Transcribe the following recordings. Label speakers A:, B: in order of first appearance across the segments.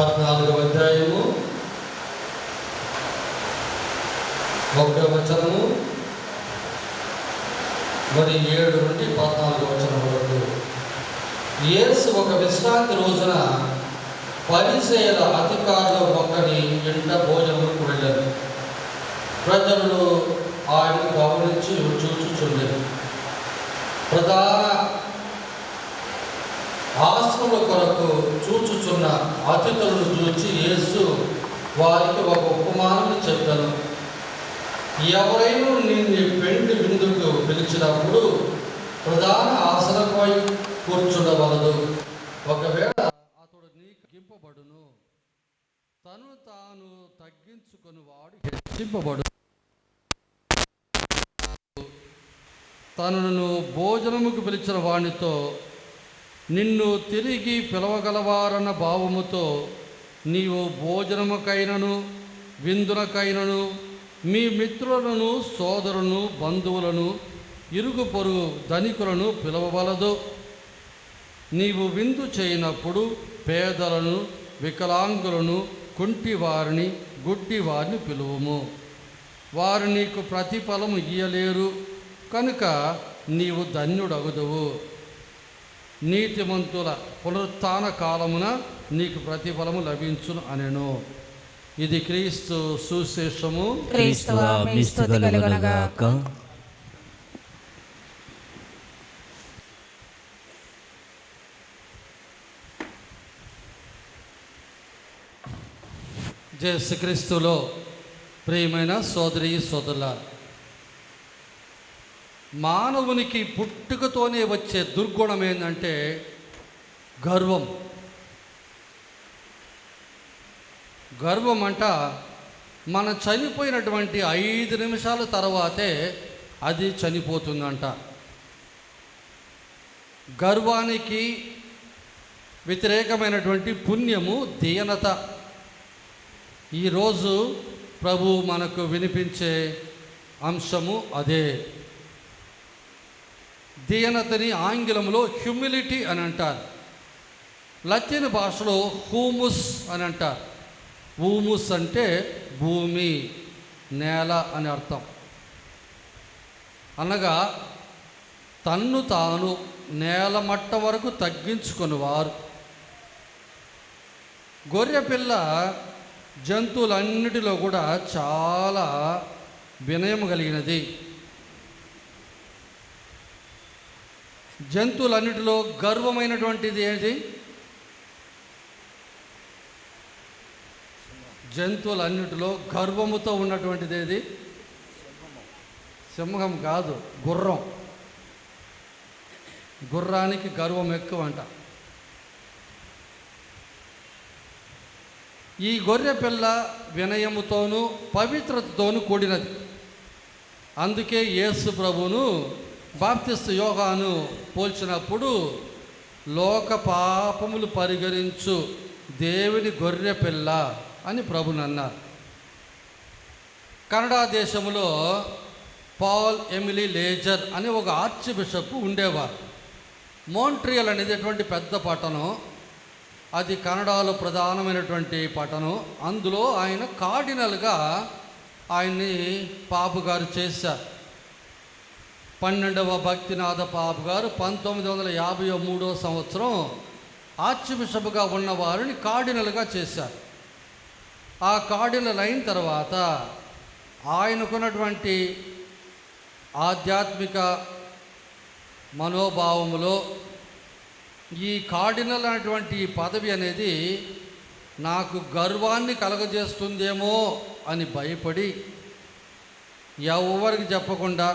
A: 14వ అధ్యాయము 1వ వచనము మరి 7 నుండి 14వ వచనం వరకు. యేసు ఒక విశ్రాంతి రోజున పరిసయ్యుల అధికారుల ఒక్కని ఇంట భోజనములకు వెళ్ళారు. ప్రజలు ఆయన గమనించి చూచుచుండెను. ప్రధాన ఆశ్రముల కొరకు చూచుచున్న అతిథులను చూచి యేసు వారికి ఒక ఉపమానం చెప్పాను. ఎవరైనా నిన్ను పెండ్లి విందుకు పిలిచినప్పుడు ప్రధాన ఆసనపై కూర్చుండవలదు. ఒకవేళ అతడు నీకు గింపబడును, తను తాను తగ్గించుకొని వాడు హెచ్చింపబడు. తనను భోజనముకు పిలిచిన వానితో నిన్ను తిరిగి పిలవగలవారన్న భావముతో నీవు భోజనముకైనను విందునకైనను మీ మిత్రులను సోదరులను బంధువులను ఇరుగు పొరుగు ధనికులను పిలవవలదు. నీవు విందు చేయనప్పుడు పేదలను వికలాంగులను కుంటివారిని గుడ్డివారిని పిలువము. వారు నీకు ప్రతిఫలము ఇయ్యలేరు కనుక నీవు ధన్యుడగుదువు. నీతిమంతుల పునరుత్థాన కాలమున నీకు ప్రతిఫలము లభించును అనెను. ఇది క్రీస్తు సువిశేషము.
B: క్రీస్తువా మీ స్తుతి కలుగునుగాక.
A: యేసుక్రీస్తులో ప్రియమైన సోదరి సోదరులారా, మానవునికి పుట్టుకతోనే వచ్చే దుర్గుణం ఏంటంటే గర్వం. గర్వం అంట మనం చనిపోయినటువంటి 5 నిమిషాల తర్వాతే అది చనిపోతుందంట. గర్వానికి వ్యతిరేకమైనటువంటి పుణ్యము దీనత. ఈరోజు ప్రభు మనకు వినిపించే అంశము అదే. దీనతని ఆంగ్లంలో హ్యూమిలిటీ అని అంటారు. లతీన్ భాషలో హూముస్ అని అంటారు. హూముస్ అంటే భూమి, నేల అని అర్థం. అనగా తన్ను తాను నేల మట్ట వరకు తగ్గించుకునేవారు. గొర్రెపిల్ల జంతువులన్నిటిలో కూడా చాలా వినయం కలిగినది. జంతువులన్నిటిలో గర్వమైనటువంటిది ఏంటి? జంతువులన్నిటిలో గర్వముతో ఉన్నటువంటిది ఏది? సింహం కాదు, గుర్రం. గుర్రానికి గర్వం ఎక్కువ అంట. ఈ గొర్రె పిల్ల వినయముతోనూ పవిత్రతతోనూ కూడినది. అందుకే యేసు ప్రభువును బాప్తిస్తు యోహాను పోల్చినప్పుడు లోక పాపములు పరిహరించు దేవుని గొర్రె పిల్ల అని ప్రభుని అన్నారు. కెనడా దేశంలో పాల్ ఎమిలీ లేజర్ అని ఒక ఆర్చ్ బిషప్ ఉండేవారు. మోంట్రియల్ అనేది ఎటువంటి పెద్ద పట్టణం, అది కెనడాలో ప్రధానమైనటువంటి పట్టణం. అందులో ఆయన కార్డినల్గా ఆయన్ని పాపు గారు చేశారు. 12వ భక్తినాథ పాపు గారు 1953వ సంవత్సరం ఆర్చ్ బిషప్గా ఉన్న వారిని కార్డినల్గా చేశారు. ఆ కార్డినల్ అయిన తర్వాత ఆయనకున్నటువంటి ఆధ్యాత్మిక మనోభావములో ఈ కార్డినల్ అనేటువంటి పదవి అనేది నాకు గర్వాన్ని కలగజేస్తుందేమో అని భయపడి ఎవరికి చెప్పకుండా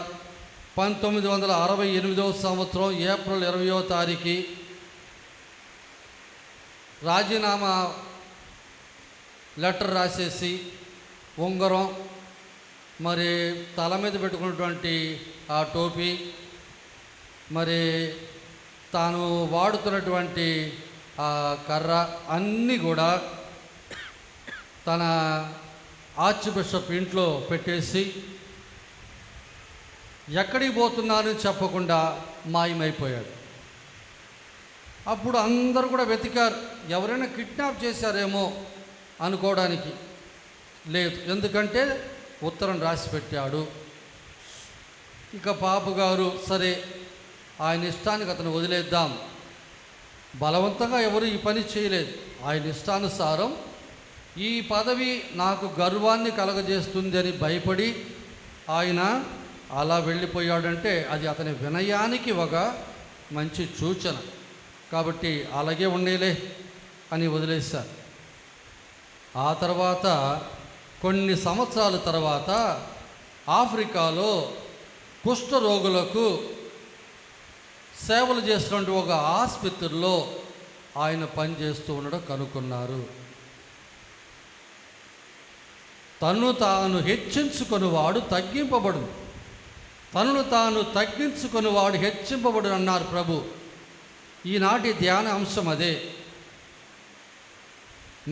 A: 1968వ సంవత్సరం ఏప్రిల్ 20వ తారీఖు రాజీనామా లెటర్ రాసేసి ఉంగరం, మరి తల మీద పెట్టుకున్నటువంటి ఆ టోపీ, మరి తాను వాడుతున్నటువంటి ఆ కర్ర అన్నీ కూడా తన ఆర్చ్ బిషప్ ఇంట్లో పెట్టేసి ఎక్కడికి పోతున్నానని చెప్పకుండా మాయమైపోయాడు. అప్పుడు అందరూ కూడా వెతికారు, ఎవరైనా కిడ్నాప్ చేశారేమో అనుకోవడానికి. లేదు, ఎందుకంటే ఉత్తరం రాసి పెట్టాడు. ఇక పాపు గారు, సరే ఆయన ఇష్టానికి అతను వదిలేద్దాం, బలవంతంగా ఎవరు ఈ పని చేయలేదు, ఆయన ఇష్టానుసారం ఈ పదవి నాకు గర్వాన్ని కలగజేస్తుంది అని భయపడి ఆయన అలా వెళ్ళిపోయాడంటే అది అతని వినయానికి ఒక మంచి సూచన. కాబట్టి అలాగే ఉండేలే అని వదిలేశారు. ఆ తర్వాత కొన్ని సంవత్సరాల తర్వాత ఆఫ్రికాలో కుష్ఠరోగులకు సేవలు చేసినటువంటి ఒక ఆసుపత్రిలో ఆయన పనిచేస్తూ ఉండడం కనుక్కున్నారు. తను తాను హెచ్చించుకొనివాడు తగ్గింపబడు, తనను తాను తగ్గించుకొనివాడు హెచ్చింపబడు అన్నారు ప్రభు. ఈనాటి ధ్యాన అంశం అదే.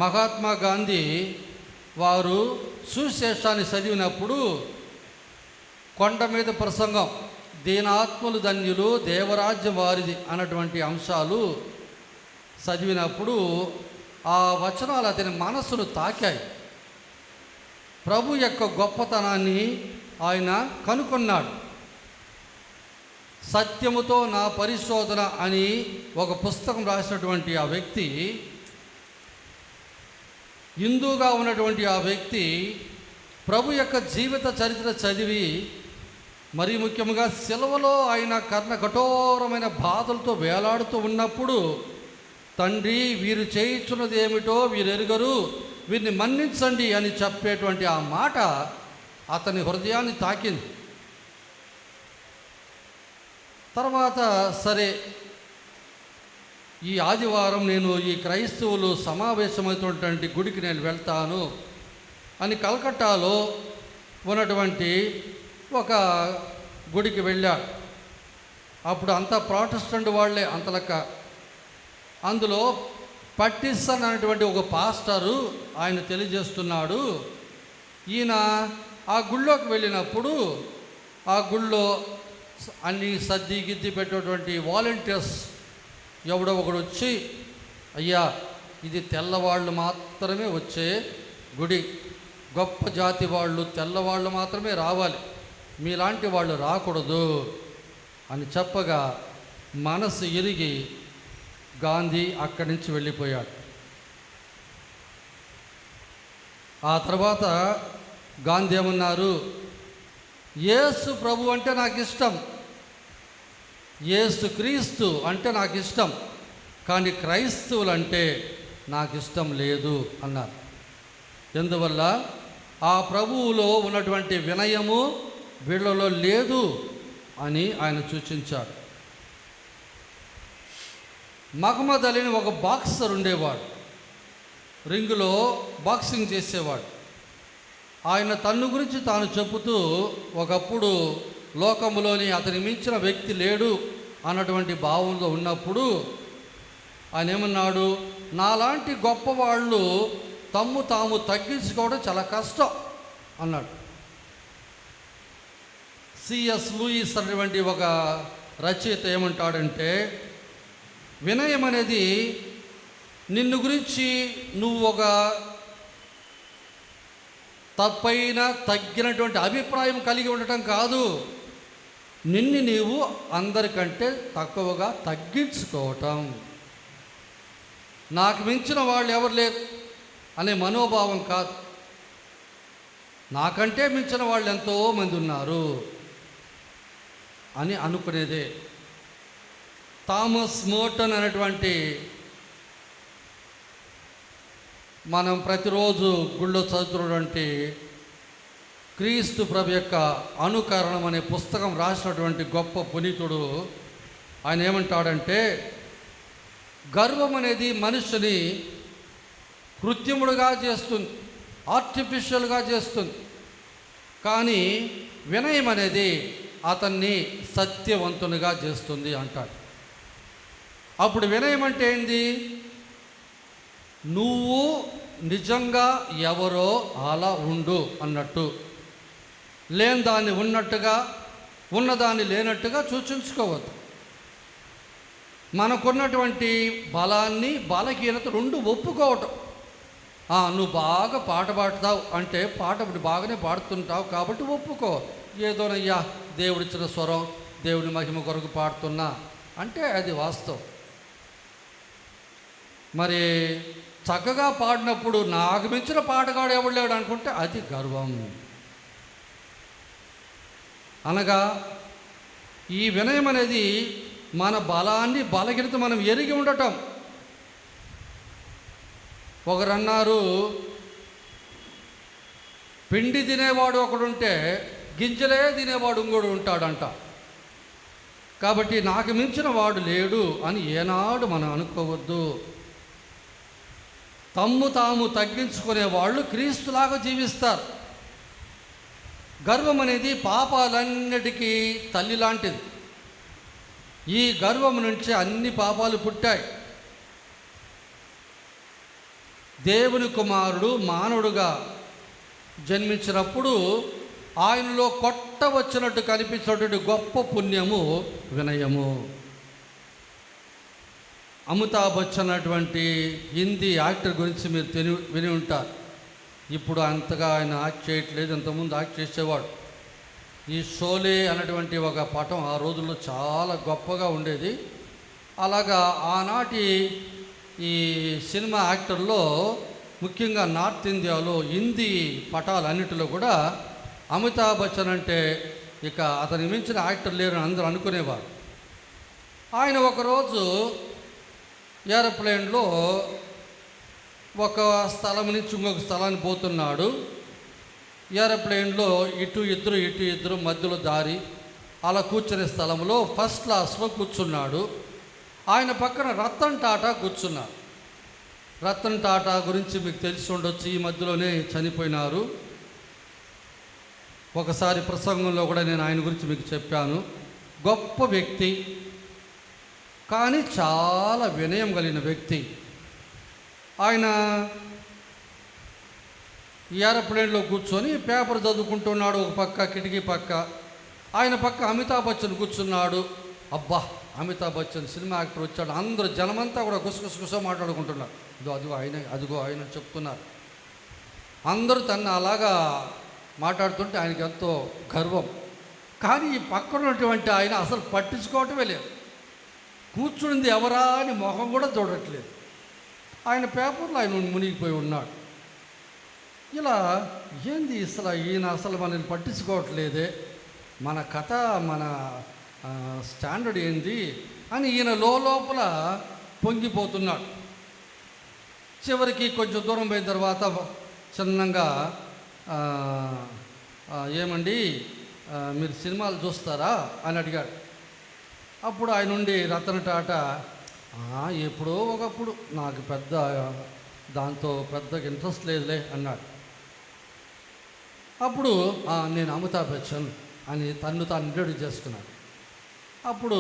A: మహాత్మా గాంధీ వారు సుశేషాన్ని చదివినప్పుడు కొండ మీద ప్రసంగం, దీనాత్ములు ధన్యులు దేవరాజ్యం వారిది అన్నటువంటి అంశాలు చదివినప్పుడు ఆ వచనాలు అతని మనస్సును తాకాయి. ప్రభు యొక్క గొప్పతనాన్ని ఆయన కనుగొన్నాడు. సత్యముతో నా పరిశోధన అని ఒక పుస్తకం రాసినటువంటి ఆ వ్యక్తి, హిందూగా ఉన్నటువంటి ఆ వ్యక్తి ప్రభు యొక్క జీవిత చరిత్ర చదివి, మరీ ముఖ్యంగా సిలువలో ఆయన కఠోరమైన బాధలతో వేలాడుతూ ఉన్నప్పుడు, తండ్రి వీరు చేయించున్నది ఏమిటో వీరు ఎరుగరు, వీరిని మన్నించండి అని చెప్పేటువంటి ఆ మాట అతని హృదయాన్ని తాకింది. తర్వాత సరే ఈ ఆదివారం నేను ఈ క్రైస్తవులు సమావేశమవుతున్నటువంటి గుడికి నేను వెళ్తాను అని కలకట్టాలో ఉన్నటువంటి ఒక గుడికి వెళ్ళాడు. అప్పుడు అంతా ప్రాటెస్టెంట్ వాళ్ళే అంతలక్క. అందులో పట్టిసన్ అనేటువంటి ఒక పాస్టరు ఆయన తెలియజేస్తున్నాడు, ఈయన ఆ గుళ్ళోకి వెళ్ళినప్పుడు ఆ గుళ్ళో అన్ని సర్ది గిద్ది పెట్టేటువంటి వాలంటీర్స్ ఎవడో ఒకడు వచ్చి, అయ్యా ఇది తెల్లవాళ్ళు మాత్రమే వచ్చే గుడి, గొప్ప జాతి వాళ్ళు తెల్లవాళ్ళు మాత్రమే రావాలి, మీలాంటి వాళ్ళు రాకూడదు అని చెప్పగా మనసు ఇరిగి గాంధీ అక్కడి నుంచి వెళ్ళిపోయాడు. ఆ తర్వాత గాంధీ ఏమన్నారు, యేసు ప్రభు అంటే నాకు ఇష్టం, యేసు క్రీస్తు అంటే నాకు ఇష్టం, కానీ క్రైస్తవులు అంటే నాకు ఇష్టం లేదు అన్నారు. ఎందువల్ల ఆ ప్రభువులో ఉన్నటువంటి వినయము వీళ్ళలో లేదు అని ఆయన సూచించాడు. మహమ్మద్ అలీని ఒక బాక్సర్ ఉండేవాడు, రింగులో బాక్సింగ్ చేసేవాడు. ఆయన తన్ను గురించి తాను చెబుతూ, ఒకప్పుడు లోకములోని అతని మించిన వ్యక్తి లేడు అన్నటువంటి భావంలో ఉన్నప్పుడు ఆయన ఏమన్నాడు, నాలాంటి గొప్పవాళ్ళు తమ్ము తాము తగ్గించుకోవడం చాలా కష్టం అన్నాడు. సిఎస్ లూయిస్ అనేటువంటి ఒక రచయిత ఏమంటాడంటే, వినయం అనేది నిన్ను గురించి నువ్వు ఒక తప్పైన తగ్గినటువంటి అభిప్రాయం కలిగి ఉండటం కాదు, నిన్ను నీవు అందరికంటే తక్కువగా తగ్గించుకోవటం. నాకు మించిన వాళ్ళు ఎవరు లేరు అనే మనోభావం కాదు, నాకంటే మించిన వాళ్ళు ఎంతోమంది ఉన్నారు అని అనుకునేదే. థామస్ మోర్టన్ అనేటువంటి, మనం ప్రతిరోజు గుళ్ళో చదువుతున్నటువంటి క్రీస్తు ప్రభు యొక్క అనుకరణం అనే పుస్తకం రాసినటువంటి గొప్ప పునీతుడు, ఆయన ఏమంటాడంటే, గర్వం అనేది మనుషుని కృత్రిముడుగా చేస్తుంది, ఆర్టిఫిషియల్గా చేస్తుంది, కానీ వినయం అనేది అతన్ని సత్యవంతునిగా చేస్తుంది అంటాడు. అప్పుడు వినయం అంటే ఏంది, నువ్వు నిజంగా ఎవరో అలా ఉండు అన్నట్టు, లేని దాన్ని ఉన్నట్టుగా ఉన్నదాన్ని లేనట్టుగా సూచించుకోవద్దు. మనకున్నటువంటి బలాన్ని బలహీనత రెండు ఒప్పుకోవటం. నువ్వు బాగా పాట పాడతావు అంటే పాట బాగానే పాడుతుంటావు కాబట్టి ఒప్పుకో. ఏదోనయ్యా దేవుడిచ్చిన స్వరం, దేవుని మహిమ కొరకు పాడుతున్నా అంటే అది వాస్తవం. మరి చక్కగా పాడినప్పుడు నాకు మించిన పాటగాడు ఎవడు లేడు అనుకుంటే అది గర్వం. అనగా ఈ వినయం అనేది మన బలాన్ని బలహీనత మనం ఎరిగి ఉండటం. ఒకరన్నారు, పిండి తినేవాడు ఒకడుంటే గింజలే తినేవాడు ఇంకోడు ఉంటాడంట. కాబట్టి నాకు మించిన వాడు లేడు అని ఏనాడు మనం అనుకోవద్దు. తమ్ము తాము తగ్గించుకునే వాళ్ళు క్రీస్తులాగా జీవిస్తారు. గర్వం అనేది పాపాలన్నిటికీ తల్లి లాంటిది. ఈ గర్వం నుంచి అన్ని పాపాలు పుట్టాయి. దేవుని కుమారుడు మానవుడుగా జన్మించినప్పుడు ఆయనలో కొట్టవచ్చినట్టు కనిపించినటువంటి గొప్ప పుణ్యము వినయము. అమితాబ్ బచ్చన్ అటువంటి హిందీ యాక్టర్ గురించి మీరు విని ఉంటారు. ఇప్పుడు అంతగా ఆయన యాక్ట్ చేయట్లేదు, ఇంతకుముందు యాక్ట్ చేసేవాడు. ఈ షోలే అన్నటువంటి ఒక పటం ఆ రోజుల్లో చాలా గొప్పగా ఉండేది. అలాగా ఆనాటి ఈ సినిమా యాక్టర్లో, ముఖ్యంగా నార్త్ ఇండియాలో హిందీ పటాలన్నిటిలో కూడా అమితాబ్ బచ్చన్ అంటే ఇక అతనికి మించిన యాక్టర్ లేరని అందరూ అనుకునేవారు. ఆయన ఒకరోజు ఏరోప్లేన్లో ఒక స్థలం నుంచి ఇంకొక స్థలానికి పోతున్నాడు. ఏరోప్లేన్లో ఇటు ఇద్దరు మధ్యలో దారి, అలా కూర్చునే స్థలంలో ఫస్ట్ క్లాస్లో కూర్చున్నాడు. ఆయన పక్కన రతన్ టాటా కూర్చున్నారు. రతన్ టాటా గురించి మీకు తెలిసి ఉండొచ్చు, ఈ మధ్యలోనే చనిపోయినారు. ఒకసారి ప్రసంగంలో కూడా నేను ఆయన గురించి మీకు చెప్పాను. గొప్ప వ్యక్తి, కానీ చాలా వినయం కలిగిన వ్యక్తి. ఆయన ఏరోప్లేన్లో కూర్చొని పేపర్ చదువుకుంటున్నాడు. ఒక పక్క కిటికీ పక్క, ఆయన పక్క అమితాబ్ బచ్చన్ కూర్చున్నాడు. అబ్బా, అమితాబ్ బచ్చన్ సినిమా యాక్టర్ వచ్చాడు. అందరూ జనమంతా కూడా గుసగుస మాట్లాడుకుంటున్నారు. అదిగో ఆయన చెప్తున్నారు. అందరూ తను అలాగా మాట్లాడుతుంటే ఆయనకి ఎంతో గర్వం. కానీ ఈ పక్కన ఉన్నటువంటి ఆయన అసలు పట్టించుకోవటమే లేదు. కూర్చుంది ఎవరా అని మొహం కూడా చూడట్లేదు. ఆయన పేపర్లో ఆయన మునిగిపోయి ఉన్నాడు. ఇలా ఏంది ఈయన అసలు మనల్ని పట్టించుకోవట్లేదే, మన కథ మన స్టాండర్డ్ ఏంది అని ఈయన లోపల పొంగిపోతున్నాడు. చివరికి కొంచెం దూరం పోయిన తర్వాత చిన్నగా ఏమండి మీరు సినిమాలు చూస్తారా అని అడిగాడు. అప్పుడు ఆయన నుండి రతన్ టాటా ఎప్పుడో ఒకప్పుడు నాకు దాంతో పెద్దగా ఇంట్రెస్ట్ లేదులే అన్నాడు. అప్పుడు నేను అమితాబ్ బచ్చన్ అని తను తాను ఇంట్రడ్యూస్ చేసుకున్నాడు. అప్పుడు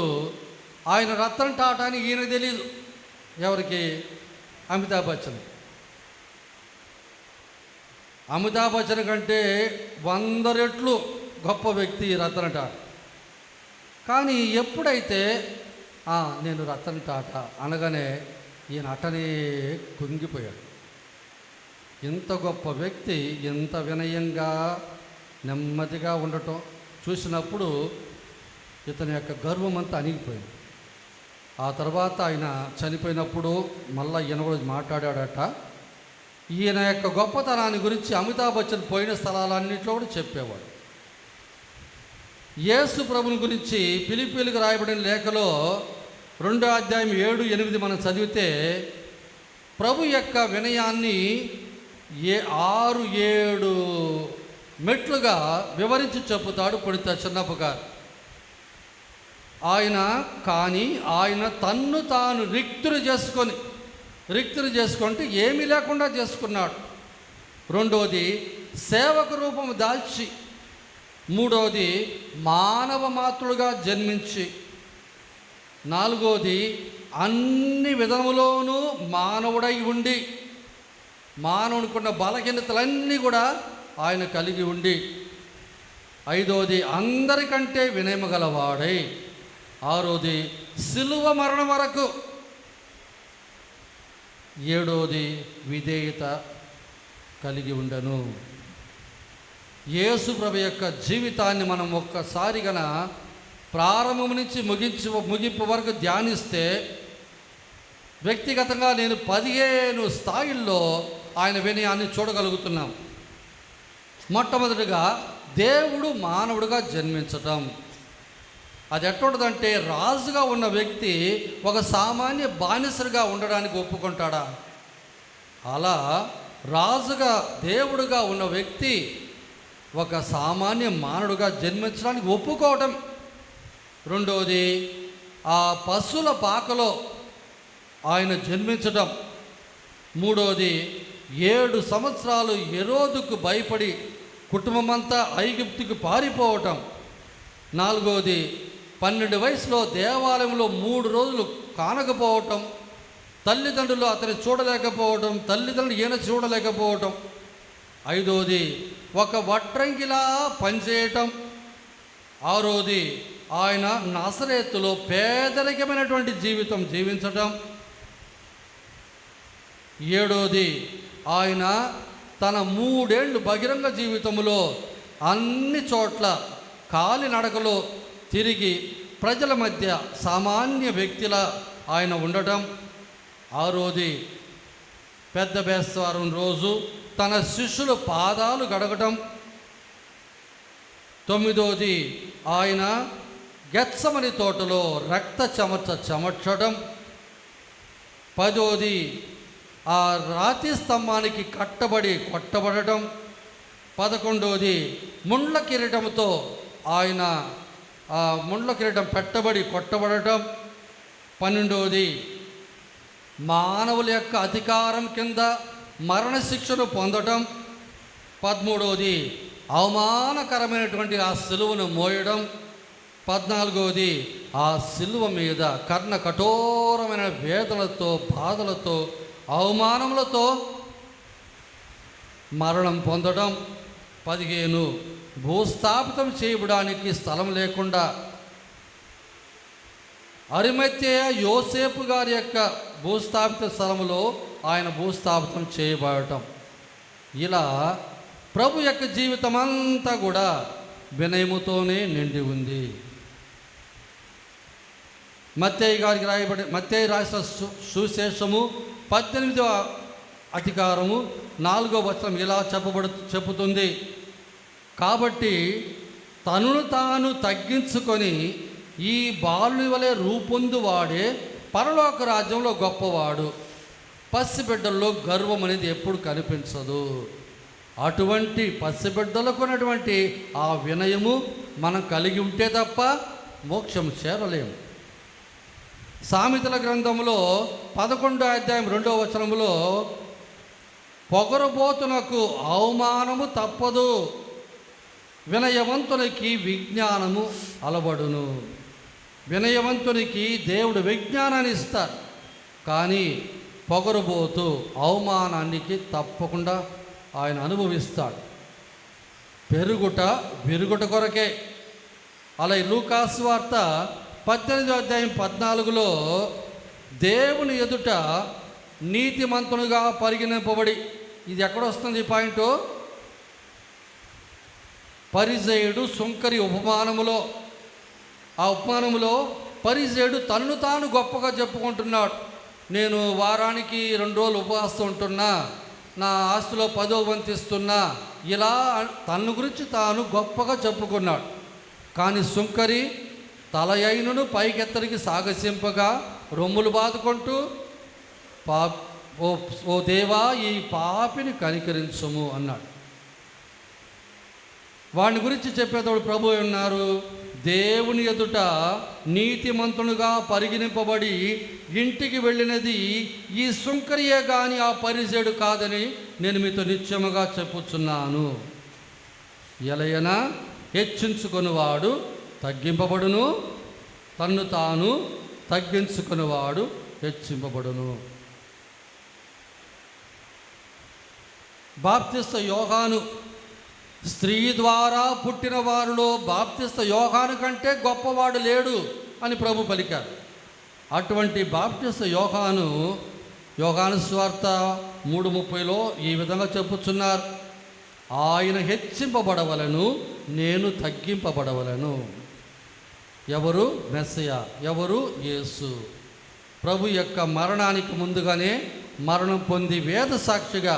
A: ఆయన రతన్ టాటాని ఈయన తెలీదు, ఎవరికి? అమితాబ్ బచ్చన్. అమితాబ్ బచ్చన్ కంటే 100 రెట్లు గొప్ప వ్యక్తి రతన్ టాటా. కానీ ఎప్పుడైతే నేను రతన్ టాటా అనగానే ఈయన అటనే కుంగిపోయాడు. ఇంత గొప్ప వ్యక్తి ఇంత వినయంగా నెమ్మదిగా ఉండటం చూసినప్పుడు ఇతని యొక్క గర్వం అంతా అణిగిపోయింది. ఆ తర్వాత ఆయన చనిపోయినప్పుడు మళ్ళీ ఈయన కూడా మాట్లాడాడట. ఈయన యొక్క గొప్పతనాన్ని గురించి అమితాబ్ బచ్చన్ పోయిన స్థలాలన్నింటిలో కూడా చెప్పేవాడు. యేసు ప్రభుని గురించి ఫిలిప్పీయులకు రాయబడిన లేఖలో 2వ అధ్యాయం 7-8 మనం చదివితే ప్రభు యొక్క వినయాన్ని 6-7 మెట్లుగా వివరించి చెప్పుతాడు పుణిత చిన్నప్ప గారు. ఆయన తన్ను తాను రిక్తులు చేసుకుంటే ఏమీ లేకుండా చేసుకున్నాడు. 2వది సేవక రూపము దాల్చి, 3వది మానవ మాతృడుగా జన్మించి, 4వది అన్ని విధములోనూ మానవుడై ఉండి మానవునికున్న బలహీనతలన్నీ కూడా ఆయన కలిగి ఉండి, 5వది అందరికంటే వినయము గలవాడై, 6వది సిలువ మరణం వరకు. ఏడోది విధేయత కలిగి ఉండను. యేసు ప్రభు యొక్క జీవితాన్ని మనం ఒక్కసారి గన ప్రారంభం నుంచి ముగింపు వరకు ధ్యానిస్తే వ్యక్తిగతంగా నేను 15 స్థాయిల్లో ఆయన వినయాన్ని చూడగలుగుతున్నాం. మొట్టమొదటిగా దేవుడు మానవుడిగా జన్మించటం. అది ఎట్టుంటుందంటే, రాజుగా ఉన్న వ్యక్తి ఒక సామాన్య బానిసగా ఉండడానికి ఒప్పుకుంటాడా? అలా రాజుగా దేవుడుగా ఉన్న వ్యక్తి ఒక సామాన్య మానవుడిగా జన్మించడానికి ఒప్పుకోవటం. రెండవది, ఆ పశువుల పాకలో ఆయన జన్మించటం. మూడవది, 7 సంవత్సరాలు హెరోదుకు భయపడి కుటుంబమంతా ఐగుప్తుకు పారిపోవటం. నాలుగవది, 12 వయసులో దేవాలయంలో 3 రోజులు కానకపోవటం, తల్లిదండ్రులు అతన్ని చూడలేకపోవటం, తల్లిదండ్రులు ఈయన చూడలేకపోవటం. ఐదవది, ఒక వడ్రంగిలా పనిచేయటం. ఆరోది, ఆయన నజరేతులో పేదరికమైనటువంటి జీవితం జీవించటం. ఏడోది, ఆయన తన 3 ఏళ్ళు బహిరంగ జీవితంలో అన్ని చోట్ల కాలినడకలో తిరిగి ప్రజల మధ్య సామాన్య వ్యక్తిలా ఆయన ఉండటం. ఆరోది, పెద్ద బేస్తవారం రోజు తన శిష్యుల పాదాలు గడగటం. 9వది, ఆయన గెత్సమని తోటలో రక్త చెమర్చడం. 10వది, ఆ రాతి స్తంభానికి కట్టబడి కొట్టబడటం. 11వది, ముండ్ల కిరీటంతో ఆయన ఆ ముండ్ల కిరీటం పెట్టబడి కొట్టబడటం. 12వది, మానవుల యొక్క అధికారం కింద మరణశిక్షను పొందటం. 13వది, అవమానకరమైనటువంటి ఆ సిలువను మోయడం. 14వది, ఆ సిలువ మీద కఠోరమైన వేదనలతో, బాధలతో, అవమానములతో మరణం పొందడం. 15, భూస్థాపితం చేయడానికి స్థలం లేకుండా అరిమత్తెయ యోసేపు గారి యొక్క భూస్థాపిత స్థలములో ఆయన భూస్థాపితం చేయబడటం. ఇలా ప్రభు యొక్క జీవితం అంతా కూడా వినయముతోనే నిండి ఉంది. మత్తయి గారికి మత్తయి రాసిన సువిశేషము 18వ అధికారము 4వ వచనం ఇలా చెప్పుతుంది. కాబట్టి తనను తాను తగ్గించుకొని ఈ బాలుని వలె రూపొందువాడే పరలోక రాజ్యంలో గొప్పవాడు. పసిబిడ్డల్లో గర్వం అనేది ఎప్పుడు కనిపించదు. అటువంటి పసిబిడ్డలకు ఉన్నటువంటి ఆ వినయము మనం కలిగి ఉంటే తప్ప మోక్షం చేరలేము. సామెతల గ్రంథంలో 11వ అధ్యాయం 2వ వచనంలో, పొగరుబోతునకు అవమానము తప్పదు, వినయవంతునికి విజ్ఞానము అలవడును. వినయవంతునికి దేవుడు విజ్ఞానాన్ని ఇస్తారు, కానీ పొగరుబోతు అవమానానికి తప్పకుండా ఆయన అనుభవిస్తాడు. పెరుగుట విరుగుట కొరకే. అలా లూకాసు వార్త 18వ అధ్యాయం 14లో, దేవుని ఎదుట నీతిమంతునిగా పరిగణింపబడి, ఇది ఎక్కడొస్తుంది ఈ పాయింట్? పరిసయ్యుడు సుంకరి ఉపమానములో. ఆ ఉపమానములో పరిసయ్యుడు తనను తాను గొప్పగా చెప్పుకుంటున్నాడు. నేను వారానికి 2 రోజులు ఉపవాసం ఉంటున్నా, నా ఆస్తిలో 10వ వంతు ఇస్తున్నా, ఇలా తన గురించి తాను గొప్పగా చెప్పుకున్నాడు. కానీ సుంకరి తల అయినను పైకెత్తరికి సాగసింపగా రొమ్ములు బాదుకుంటూ, ఓ దేవా, ఈ పాపిని కనికరించుము అన్నాడు. వాడిని గురించి చెప్పేటప్పుడు ప్రభు ఉన్నారు, దేవుని ఎదుట నీతిమంతునుగా పరిగణింపబడి ఇంటికి వెళ్ళినది ఈ సుంకరియే కానీ ఆ పరిసయ్యుడు కాదని నేను మీతో నిశ్చయముగా చెప్పుచున్నాను. ఎలయనా హెచ్చించుకొనివాడు తగ్గింపబడును, తన్ను తాను తగ్గించుకునేవాడు హెచ్చింపబడును. బాప్తిస్త యోహాను, స్త్రీ ద్వారా పుట్టిన వారిలో బాప్తిస్త యోహాను కంటే గొప్పవాడు లేడు అని ప్రభు పలికారు. అటువంటి బాప్టిస్ట్ యోహాను సువార్త 3:30లో ఈ విధంగా చెప్పుచున్నారు, ఆయన హెచ్చింపబడవలను, నేను తగ్గింపబడవలను. ఎవరు? మెస్సయా. ఎవరు? యేసు. ప్రభు యొక్క మరణానికి ముందుగానే మరణం పొంది వేద సాక్షిగా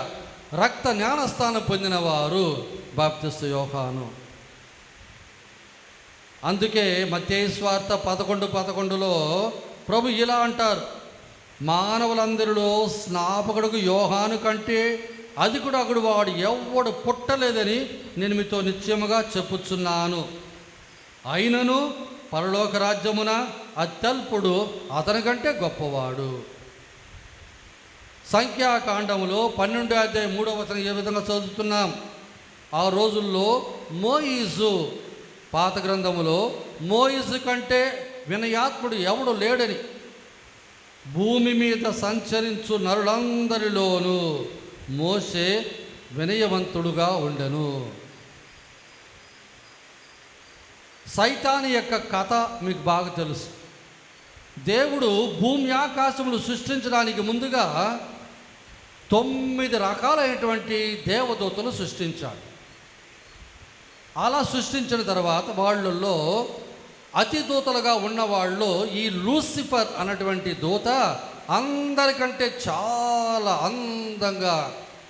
A: రక్త జ్ఞానస్థానం పొందిన వారు బాప్టిస్ట్ యోహాను. అందుకే మత్తయి సువార్త 11:11లో ప్రభు ఇలా అంటారు, మానవులందరిలో స్నాపకుడుకు యోహాను కంటే అధికుడు అగుడు వాడు ఎవడు పుట్టలేదని నేను మీతో నిశ్చయముగా చెప్పుచున్నాను. అయినను పరలోక రాజ్యమున అత్యల్పుడు అతని కంటే గొప్పవాడు. సంఖ్యాకాండములో 12:3 ఏ విధంగా చదువుతున్నాం, ఆ రోజుల్లో మోయిజు, పాత గ్రంథములో మోయిజు కంటే వినయాత్ముడు ఎవడు లేడని, భూమి మీద సంచరించు నరులందరిలోనూ మోషే వినయవంతుడుగా ఉండెను. సైతాను యొక్క కథ మీకు బాగా తెలుసు. దేవుడు భూమి ఆకాశములు సృష్టించడానికి ముందుగా 9 రకాలైనటువంటి దేవదూతలు సృష్టించాడు. అలా సృష్టించిన తర్వాత వాళ్ళల్లో అతి దూతలుగా ఉన్నవాళ్ళు ఈ లూసిఫర్ అన్నటువంటి దూత అందరికంటే చాలా అందంగా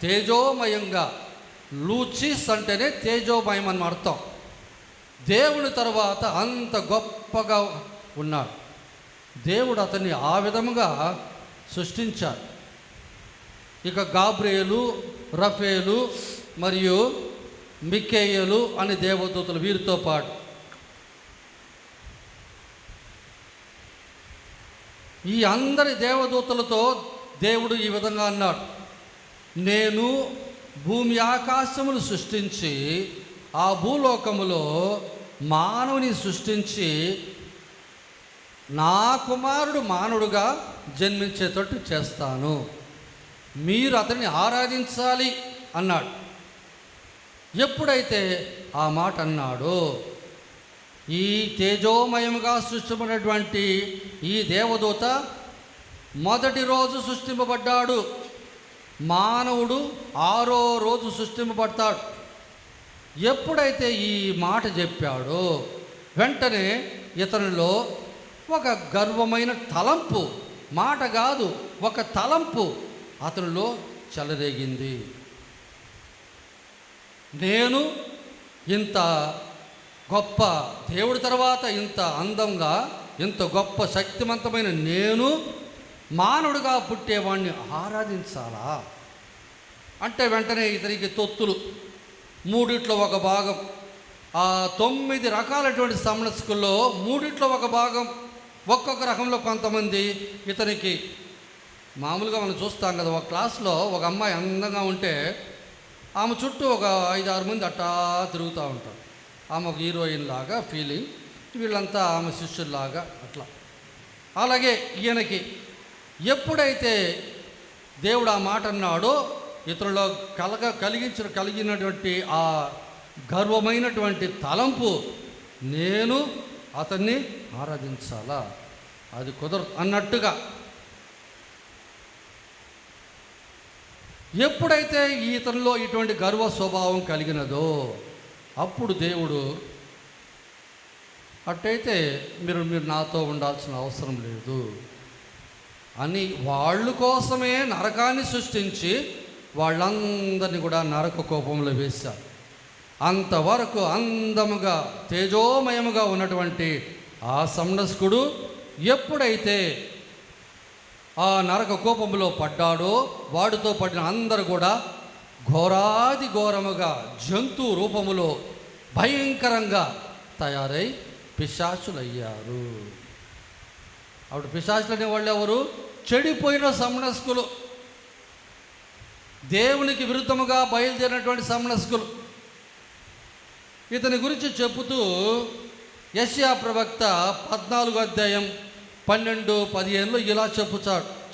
A: తేజోమయంగా, లూచిస్ అంటేనే తేజోమయం అని అర్థం, దేవుని తర్వాత అంత గొప్పగా ఉన్నాడు. దేవుడు అతన్ని ఆ విధముగా సృష్టించాడు. ఇక గాబ్రియేలు, రఫేలు మరియు మిఖాయేలు అనే దేవదూతలు, వీరితో పాటు ఈ అందరి దేవదూతలతో దేవుడు ఈ విధంగా అన్నాడు, నేను భూమి ఆకాశములు సృష్టించి ఆ భూలోకములో మానవుని సృష్టించి నా కుమారుడు మానవుడుగా జన్మించేటట్టు చేస్తాను, మీరు అతన్ని ఆరాధించాలి అన్నాడు. ఎప్పుడైతే ఆ మాట అన్నాడో ఈ తేజోమయముగా సృష్టించినటువంటి ఈ దేవదూత మొదటి రోజు సృష్టింపబడ్డాడు, మానవుడు 6వ రోజు సృష్టింపబడతాడు. ఎప్పుడైతే ఈ మాట చెప్పాడో వెంటనే ఇతనిలో ఒక గర్వమైన తలంపు, మాట కాదు ఒక తలంపు అతనిలో చెలరేగింది. నేను ఇంత గొప్ప దేవుడి తర్వాత ఇంత అందంగా, ఇంత గొప్ప శక్తివంతమైన నేను మానవుడిగా పుట్టేవాడిని ఆరాధించాలా అంటే వెంటనే ఇతనికి తొత్తులు 3 ఒక భాగం, ఆ 9 రకాలైనటువంటి సమనస్కుల్లో 3 ఒక భాగం, ఒక్కొక్క రకంలో కొంతమంది ఇతనికి మామూలుగా మనం చూస్తాం కదా, ఒక క్లాస్లో ఒక అమ్మాయి అందంగా ఉంటే ఆమె చుట్టూ ఒక 5-6 మంది అట్టా తిరుగుతూ ఉంటారు. ఆమె ఒక హీరోయిన్ లాగా ఫీలింగ్, వీళ్ళంతా ఆమె శిష్యుల్లాగా అట్లా. అలాగే ఈయనకి ఎప్పుడైతే దేవుడు ఆ మాట అన్నాడో ఇతరులో కలిగినటువంటి ఆ గర్వమైనటువంటి తలంపు, నేను అతన్ని ఆరాధించాలా, అది కుదరదు అన్నట్టుగా ఎప్పుడైతే ఇతనిలో ఇటువంటి గర్వ స్వభావం కలిగినదో అప్పుడు దేవుడు అట్టయితే మీరు నాతో ఉండాల్సిన అవసరం లేదు అని వాళ్ళ కోసమే నరకాన్ని సృష్టించి వాళ్ళందరినీ కూడా నరక కోపంలో వేశారు. అంతవరకు అందముగా తేజోమయముగా ఉన్నటువంటి ఆ సంనస్కుడు ఎప్పుడైతే ఆ నరక కోపంలో పడ్డాడో వాడితో పడిన అందరూ కూడా ఘోరాది ఘోరముగా జంతు రూపములో భయంకరంగా తయారై పిశాచులయ్యారు. అప్పుడు పిశాచులు అనేవాళ్ళు ఎవరు? చెడిపోయిన సమనస్కులు, దేవునికి విరుద్ధముగా బయలుదేరినటువంటి సమనస్కులు. ఇతని గురించి చెబుతూ యెషయా ప్రవక్త 14:12-15 ఇలా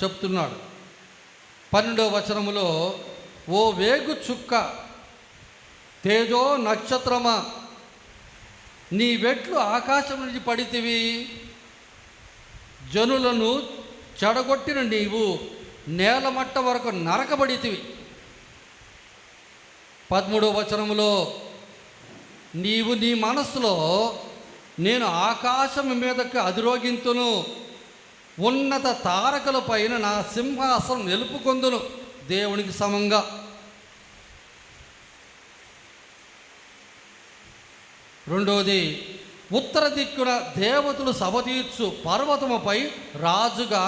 A: చెప్తున్నాడు. 12వ వచనములో, ఓ వేగు చుక్క, తేజో నక్షత్రమా, నీ వెట్లు ఆకాశం నుంచి పడితివి, జనులను చెడగొట్టిన నీవు నేలమట్ట వరకు నరకబడితివి. 13వ వచనములో నీవు నీ మనస్సులో నేను ఆకాశం మీదకి అధిరోగింతును, ఉన్నత తారకల పైన నా సింహాసనం నిలుపుకొందును. దేవునికి సమంగా. రెండవది, ఉత్తర దిక్కున దేవతలు సభ తీర్చు పర్వతముపై రాజుగా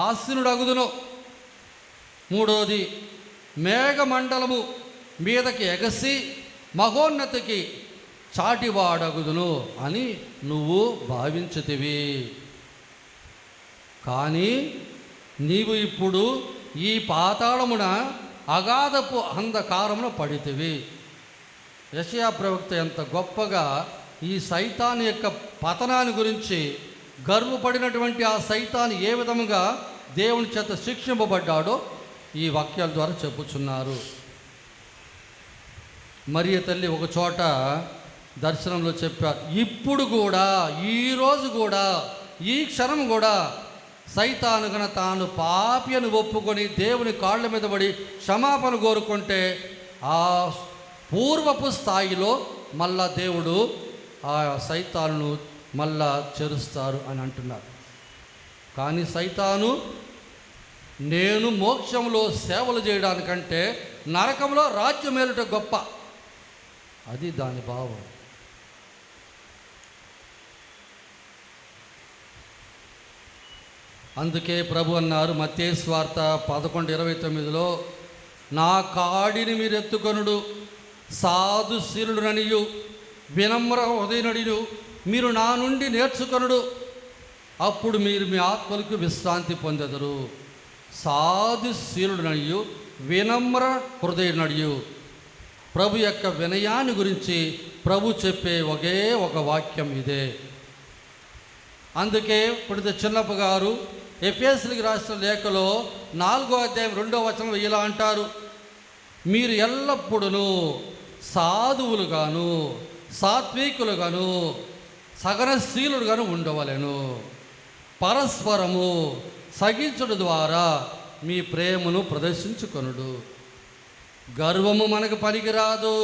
A: ఆసీనుడగుదును. మూడవది, మేఘమండలము మీదకి ఎగసి మహోన్నతికి చాటివాడగుదును అని నువ్వు భావించుతివి. కానీ నీవు ఇప్పుడు ఈ పాతాళమున అగాధపు అంధకారమున పడితివి. యెషయా ప్రవక్త ఎంత గొప్పగా ఈ సైతాను యొక్క పతనాన్ని గురించి, గర్వపడినటువంటి ఆ సైతాను ఏ విధముగా దేవుని చేత శిక్షింపబడ్డాడో ఈ వాక్యాల ద్వారా చెప్పుచున్నారు. మరియ తల్లి ఒక చోట దర్శనంలో చెప్పారు, ఇప్పుడు కూడా, ఈరోజు కూడా, ఈ క్షణం కూడా సైతాను గన తాను పాపి అని ఒప్పుకొని దేవుని కాళ్ళ మీద పడి క్షమాపణ కోరుకుంటే ఆ పూర్వపు స్థాయిలో మళ్ళా దేవుడు ఆ సైతాను మళ్ళా చెరుస్తారు అని అంటున్నారు. కానీ సైతాను నేను మోక్షంలో సేవలు చేయడానికంటే నరకంలో రాజ్యం ఏలుట గొప్ప, అది దాని భావం. అందుకే ప్రభు అన్నారు మత్తయి సువార్త 11:29లో, నా కాడిని మీరు ఎత్తుకొనుడు, సాధుశీలుడనియు వినమ్ర హృదయుడనియు మీరు నా నుండి నేర్చుకొనుడు, అప్పుడు మీరు మీ ఆత్మలకు విశ్రాంతి పొందెదరు. సాధుశీలుడనియు వినమ్ర హృదయుడనియు. ప్రభు యొక్క వినయాన్ని గురించి ప్రభు చెప్పే ఒకే ఒక వాక్యం ఇదే. అందుకే ఇప్పుడు చిన్నప్ప గారు ఎఫెసీయులకు రాసిన లేఖలో 4వ అధ్యాయం 2వ వచనం ఇలా అంటారు, మీరు ఎల్లప్పుడూ సాధువులుగాను సాత్వికులుగాను సహనశీలుడుగాను ఉండవలెను, పరస్పరము సగించుడు ద్వారా మీ ప్రేమను ప్రదర్శించుకొనుడు. గర్వము మనకు పనికిరాదు.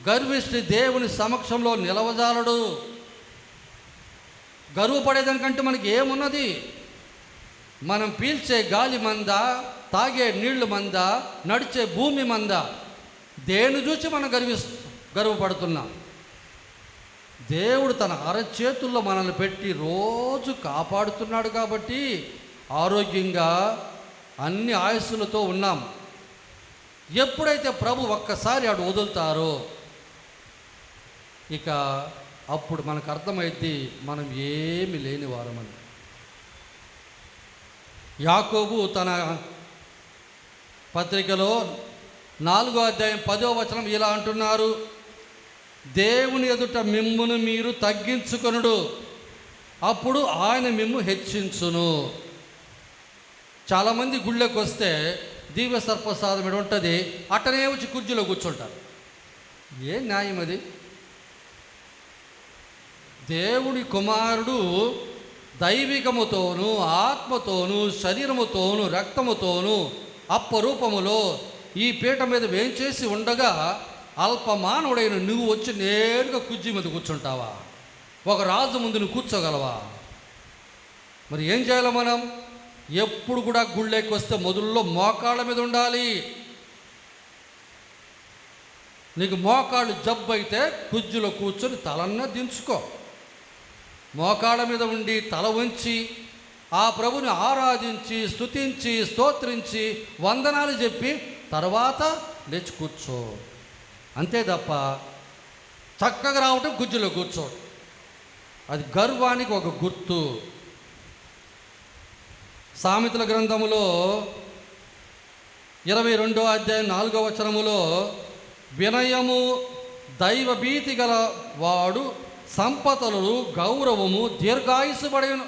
A: గర్విష్టి దేవుని సమక్షంలో నిలవజాలడు. గర్వపడేదానికంటే మనకి ఏమున్నది? మనం పీల్చే గాలి మందా, తాగే నీళ్లు మందా, నడిచే భూమి మందా? దేని చూసి మనం గర్వపడుతున్నాం? దేవుడు తన అరచేతుల్లో మనల్ని పెట్టి రోజు కాపాడుతున్నాడు కాబట్టి ఆరోగ్యంగా అన్ని ఆయుస్సులతో ఉన్నాం. ఎప్పుడైతే ప్రభు ఒక్కసారి ఆడు వదులుతారో ఇక అప్పుడు మనకు అర్థమైద్ది మనం ఏమి లేని వారమని. యాకోబు తన పత్రికలో 4వ అధ్యాయం 10వ వచనం ఇలా అంటున్నారు, దేవుని ఎదుట మిమ్మును మీరు తగ్గించుకొనుడు, అప్పుడు ఆయన మిమ్ము హెచ్చించును. చాలామంది గుళ్ళకి వస్తే దివ్య సర్పసాదం ఇక్కడ ఉంటుంది, అట్టనే వచ్చి కుర్చీలో కూర్చుంటారు. ఏ న్యాయం అది? దేవుడి కుమారుడు దైవికముతోనూ ఆత్మతోనూ శరీరముతోనూ రక్తముతోనూ అప్పరూపములో ఈ పీట మీద వేంచేసి ఉండగా అల్పమానవుడైన నువ్వు వచ్చి నేరుగా కుర్చీ మీద కూర్చుంటావా? ఒక రాజు ముందు నువ్వు కూర్చోగలవా? మరి ఏం చేయాలి మనం? ఎప్పుడు కూడా గుళ్ళకి వస్తే మొదల్లో మోకాళ్ళ మీద ఉండాలి. నీకు మోకాళ్ళు జబ్బు అయితే కుర్చీలో కూర్చొని తలన్నా దించుకో. మోకాళ్ళ మీద ఉండి తల ఉంచి ఆ ప్రభుని ఆరాధించి స్తుతించి స్తోత్రించి వందనాలు చెప్పి తర్వాత లేచి కూర్చో. అంతే తప్ప చక్కగా రావటం కుర్చీలో కూర్చో, అది గర్వానికి ఒక గుర్తు. సామెతల గ్రంథములో 22వ అధ్యాయం 4వ వచనములో, వినయము దైవభీతి గల వాడు సంపదలు గౌరవము దీర్ఘాయుసుబడేను.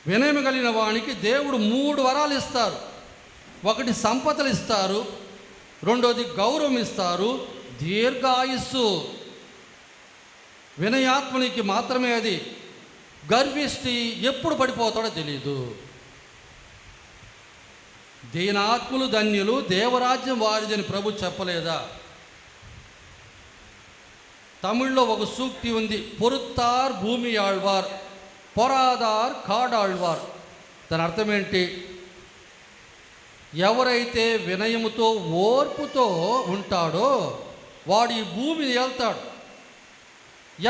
A: వినయం కలిగిన వానికి దేవుడు 3 వరాలు ఇస్తారు. ఒకటి సంపదలు ఇస్తారు, రెండోది గౌరవం ఇస్తారు, దీర్ఘాయుస్సు. వినయాత్మునికి మాత్రమే అది. గర్విష్టి ఎప్పుడు పడిపోతాడో తెలియదు. దీనాత్ములు ధన్యులు, దేవరాజ్యం వారిదని ప్రభు చెప్పలేదా? తమిళ్లో ఒక సూక్తి ఉంది, పొరుత్తార్ భూమి ఆళ్వార్, పొరాదార్ కాడాళ్వార్. దాని అర్థం ఏంటి? ఎవరైతే వినయముతో ఓర్పుతో ఉంటాడో వాడు ఈ భూమిని ఏళ్తాడు.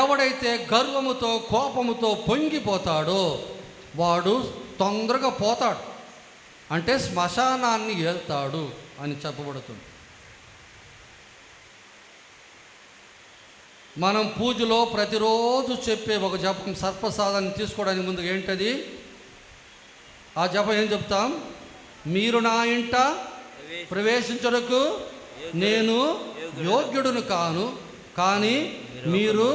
A: ఎవడైతే గర్వముతో కోపముతో పొంగిపోతాడో వాడు తొందరగా పోతాడు, అంటే శ్మశానాన్ని ఏళ్తాడు అని చెప్పబడుతుంది. మనం పూజలో ప్రతిరోజు చెప్పే ఒక జపం సర్పసాధాన్ని తీసుకోవడానికి ముందు ఏంటది? ఆ జపం ఏం చెప్తాం? మీరు నా ఇంట ప్రవేశించడానికి నేను యోగ్యుడును కాను, కానీ మీరు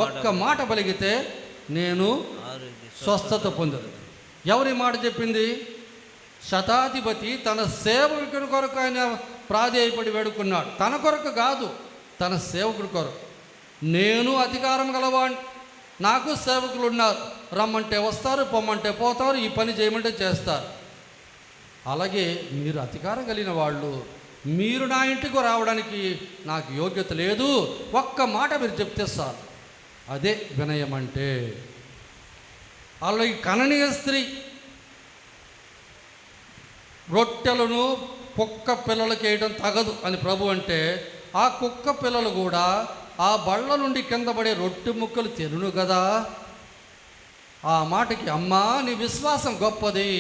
A: ఒక్క మాట పలికితే నేను స్వస్థత పొందదు. ఎవరి మాట చెప్పింది? శతాధిపతి తన సేవకుడి కొరకు ఆయన ప్రాధేయపడి వేడుకున్నాడు. తన కొరకు కాదు, తన సేవకుడి కొరకు. నేను అధికారం గలవాణ్ణి, నాకు సేవకులు ఉన్నారు, రమ్మంటే వస్తారు, పొమ్మంటే పోతారు, ఈ పని చేయమంటే చేస్తారు. అలాగే మీరు అధికారం కలిగిన వాళ్ళు, మీరు నా ఇంటికి రావడానికి నాకు యోగ్యత లేదు, ఒక్క మాట మీరు చెప్తే సార్. అదే వినయం అంటే. అలాగే కననీయ స్త్రీ రొట్టెలను కుక్క పిల్లలకి వేయడం తగదు అని ప్రభు అంటే, ఆ కుక్క పిల్లలు కూడా ఆ బళ్ళ నుండి కింద పడే రొట్టె ముక్కలు తినును కదా. ఆ మాటకి అమ్మా నీ విశ్వాసం గొప్పది.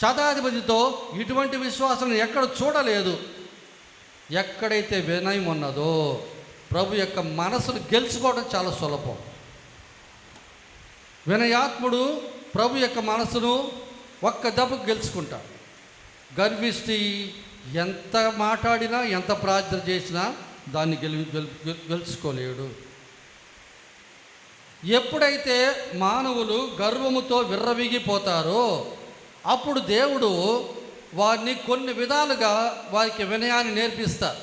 A: శతాధిపతితో ఇటువంటి విశ్వాసం ఎక్కడ చూడలేదు. ఎక్కడైతే వినయం ఉన్నదో ప్రభు యొక్క మనసును గెలుచుకోవడం చాలా సులభం. వినయాత్ముడు ప్రభు యొక్క మనసును ఒక్క దెబ్బకు గెలుచుకుంటాడు. గర్విష్టి ఎంత మాట్లాడినా ఎంత ప్రార్థన చేసినా దాన్ని గెలుచుకోలేడు. ఎప్పుడైతే మానవులు గర్వముతో విర్రవీగిపోతారో అప్పుడు దేవుడు వారిని కొన్ని విధాలుగా వారికి వినయాన్ని నేర్పిస్తారు.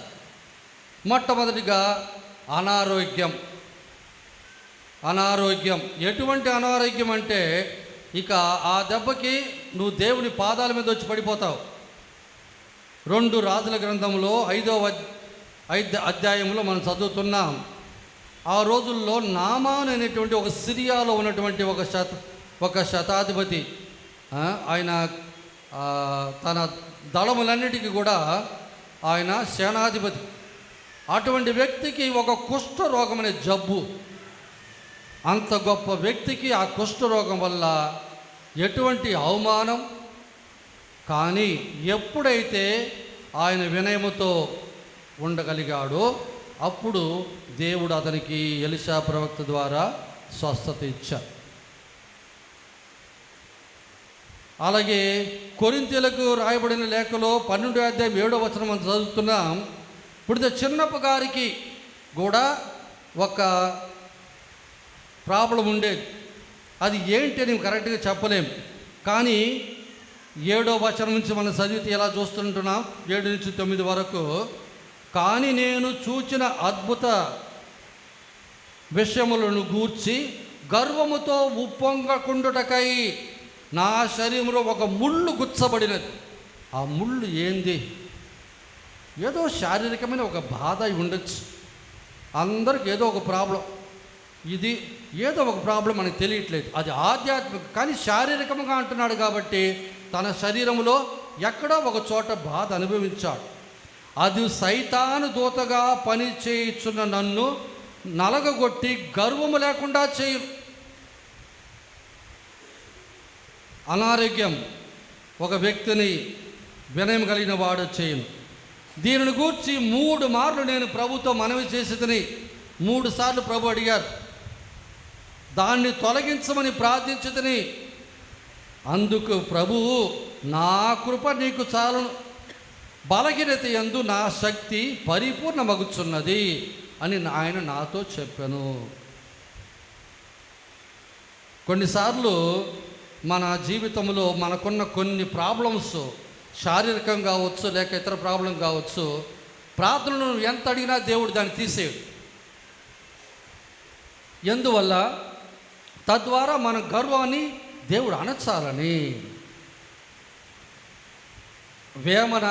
A: మొట్టమొదటిగా అనారోగ్యం. ఎటువంటి అనారోగ్యం అంటే ఇక ఆ దెబ్బకి నువ్వు దేవుని పాదాల మీద వచ్చి పడిపోతావు. 2 రాజుల గ్రంథంలో 5వ అధ్యాయంలో మనం చదువుతున్నాం. ఆ రోజుల్లో నామాన్ అనేటువంటి ఒక సిరియాలో ఉన్నటువంటి ఒక శతాధిపతి, ఆయన తన దళములన్నిటికీ కూడా ఆయన సేనాధిపతి. అటువంటి వ్యక్తికి ఒక కుష్ఠరోగం అనే జబ్బు. అంత గొప్ప వ్యక్తికి ఆ కుష్ఠరోగం వల్ల ఎటువంటి అవమానం. కానీ ఎప్పుడైతే ఆయన వినయముతో ఉండగలిగాడో అప్పుడు దేవుడు అతనికి ఎలీషా ప్రవక్త ద్వారా స్వస్థత ఇచ్చాడు. అలాగే కొరింథీయులకు రాయబడిన లేఖలో 12వ అధ్యాయం 7వ వచనం మనం చదువుతున్నాం. ఇప్పుడు చిన్నప్ప గారికి కూడా ఒక ప్రాబ్లం ఉండేది. అది ఏంటి అని కరెక్ట్గా చెప్పలేం. కానీ 7వ వచనం నుంచి మనం చదివితే ఎలా చూస్తుంటున్నాం, 7 నుంచి 9 వరకు. కానీ నేను చూచిన అద్భుత విషయములను గూర్చి గర్వముతో ఉప్పొంగకుండుటకై నా శరీరంలో ఒక ముళ్ళు గుచ్చబడినది. ఆ ముళ్ళు ఏంది? ఏదో శారీరకమైన ఒక బాధ ఉండొచ్చు. అందరికి ఏదో ఒక ప్రాబ్లం, ఇది ఏదో ఒక ప్రాబ్లం మనకు తెలియట్లేదు. అది ఆధ్యాత్మిక, కానీ శారీరకంగా అంటున్నాడు కాబట్టి తన శరీరంలో ఎక్కడో ఒక చోట బాధ అనుభవించాడు. అది సైతాను దూతగా పని చేయుచున్న నన్ను నలగగొట్టి గర్వము లేకుండా చేయు. అనారోగ్యం ఒక వ్యక్తిని వినయం కలిగిన వాడు చేయను. దీనిని గూర్చి 3 మార్లు నేను ప్రభుతో మనవి చేసి తిని 3 సార్లు ప్రభు అడిగారు. దాన్ని తొలగించమని ప్రార్థించి తిని, అందుకు ప్రభువు నా కృప నీకు చాలును, బలహీనత యందు నా శక్తి పరిపూర్ణమగుచున్నది అని ఆయన నాతో చెప్పాను. కొన్నిసార్లు మన జీవితంలో మనకున్న కొన్ని ప్రాబ్లమ్స్, శారీరకం కావచ్చు లేక ఇతర ప్రాబ్లం కావచ్చు, ప్రార్థనలు ఎంత అడిగినా దేవుడు దాన్ని తీసేయడు. ఎందువల్ల తద్వారా మన గర్వాన్ని దేవుడు అణచాలని. వేమన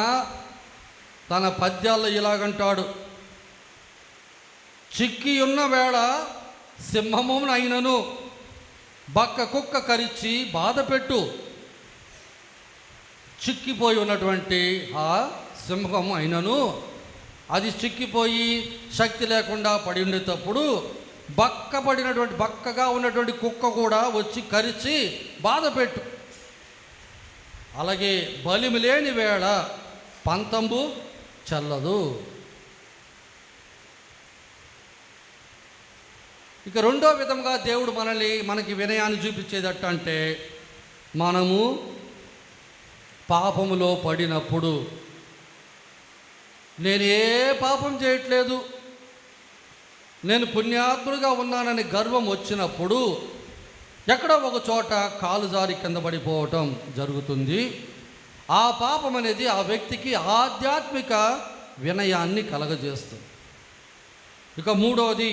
A: తన పద్యాల్లో ఇలాగంటాడు: చిక్కి ఉన్న వేళ సింహమునైనను బక్క కుక్క కరిచి బాధపెట్టు. చిక్కిపోయి ఉన్నటువంటి ఆ సింహం అయినను అది చిక్కిపోయి శక్తి లేకుండా పడి ఉండేటప్పుడు బక్కగా ఉన్నటువంటి కుక్క కూడా వచ్చి కరిచి బాధపెట్టు. అలాగే బలిమి లేని వేళ పంతంబు చల్లదు. ఇక రెండో విధంగా దేవుడు మనకి వినయాన్ని చూపించేదట్టు అంటే, మనము పాపములో పడినప్పుడు, నేను ఏ పాపం చేయట్లేదు, నేను పుణ్యాత్ముడిగా ఉన్నానని గర్వం వచ్చినప్పుడు ఎక్కడో ఒక చోట కాలు జారి కింద పడిపోవటం జరుగుతుంది. ఆ పాపం అనేది ఆ వ్యక్తికి ఆధ్యాత్మిక వినయాన్ని కలగజేస్తుంది. ఇక మూడవది,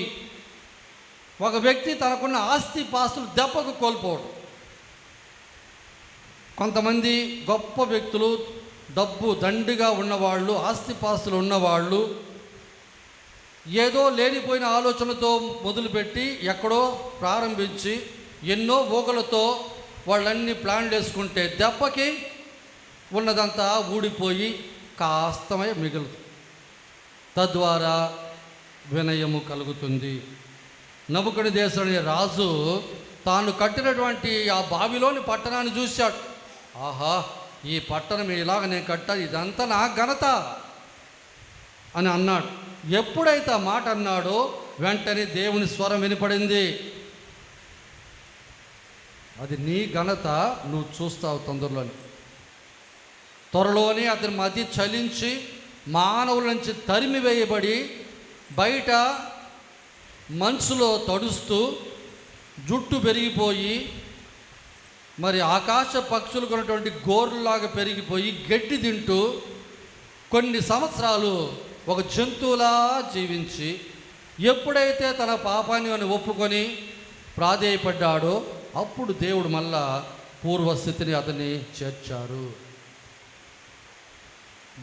A: ఒక వ్యక్తి తనకున్న ఆస్తి పాస్తులు దెబ్బకు కోల్పోవడం. కొంతమంది గొప్ప వ్యక్తులు, డబ్బు దండిగా ఉన్నవాళ్ళు, ఆస్తిపాస్తులు ఉన్నవాళ్ళు ఏదో లేనిపోయిన ఆలోచనతో మొదలుపెట్టి ఎక్కడో ప్రారంభించి ఎన్నో ఊగలతో వాళ్ళన్నీ ప్లాన్లు వేసుకుంటే దెబ్బకి ఉన్నదంతా ఊడిపోయి కాస్తమే మిగులుతుంది. తద్వారా వినయము కలుగుతుంది. నబుకద్నెజరు అనే రాజు తాను కట్టినటువంటి ఆ బావిలోని పట్టణాన్ని చూశాడు. ఆహా, ఈ పట్టణం ఇలాగ నేను కట్టాను, ఇదంతా నా ఘనత అని అన్నాడు. ఎప్పుడైతే ఆ మాట అన్నాడో వెంటనే దేవుని స్వరం వినపడింది: అది నీ ఘనత, నువ్వు చూస్తావు తొందరలోని. త్వరలోనే అతని మతి చలించి మానవుల నుంచి తరిమి వేయబడి బయట మంచులో తడుస్తూ జుట్టు పెరిగిపోయి మరి ఆకాశ పక్షులు కొన్నటువంటి గోర్రులాగా పెరిగిపోయి గడ్డి తింటూ కొన్ని సంవత్సరాలు ఒక జంతువులా జీవించి ఎప్పుడైతే తన పాపాన్ని అని ఒప్పుకొని ప్రాధేయపడ్డాడో అప్పుడు దేవుడు మళ్ళా పూర్వస్థితిని అతన్ని చేర్చారు.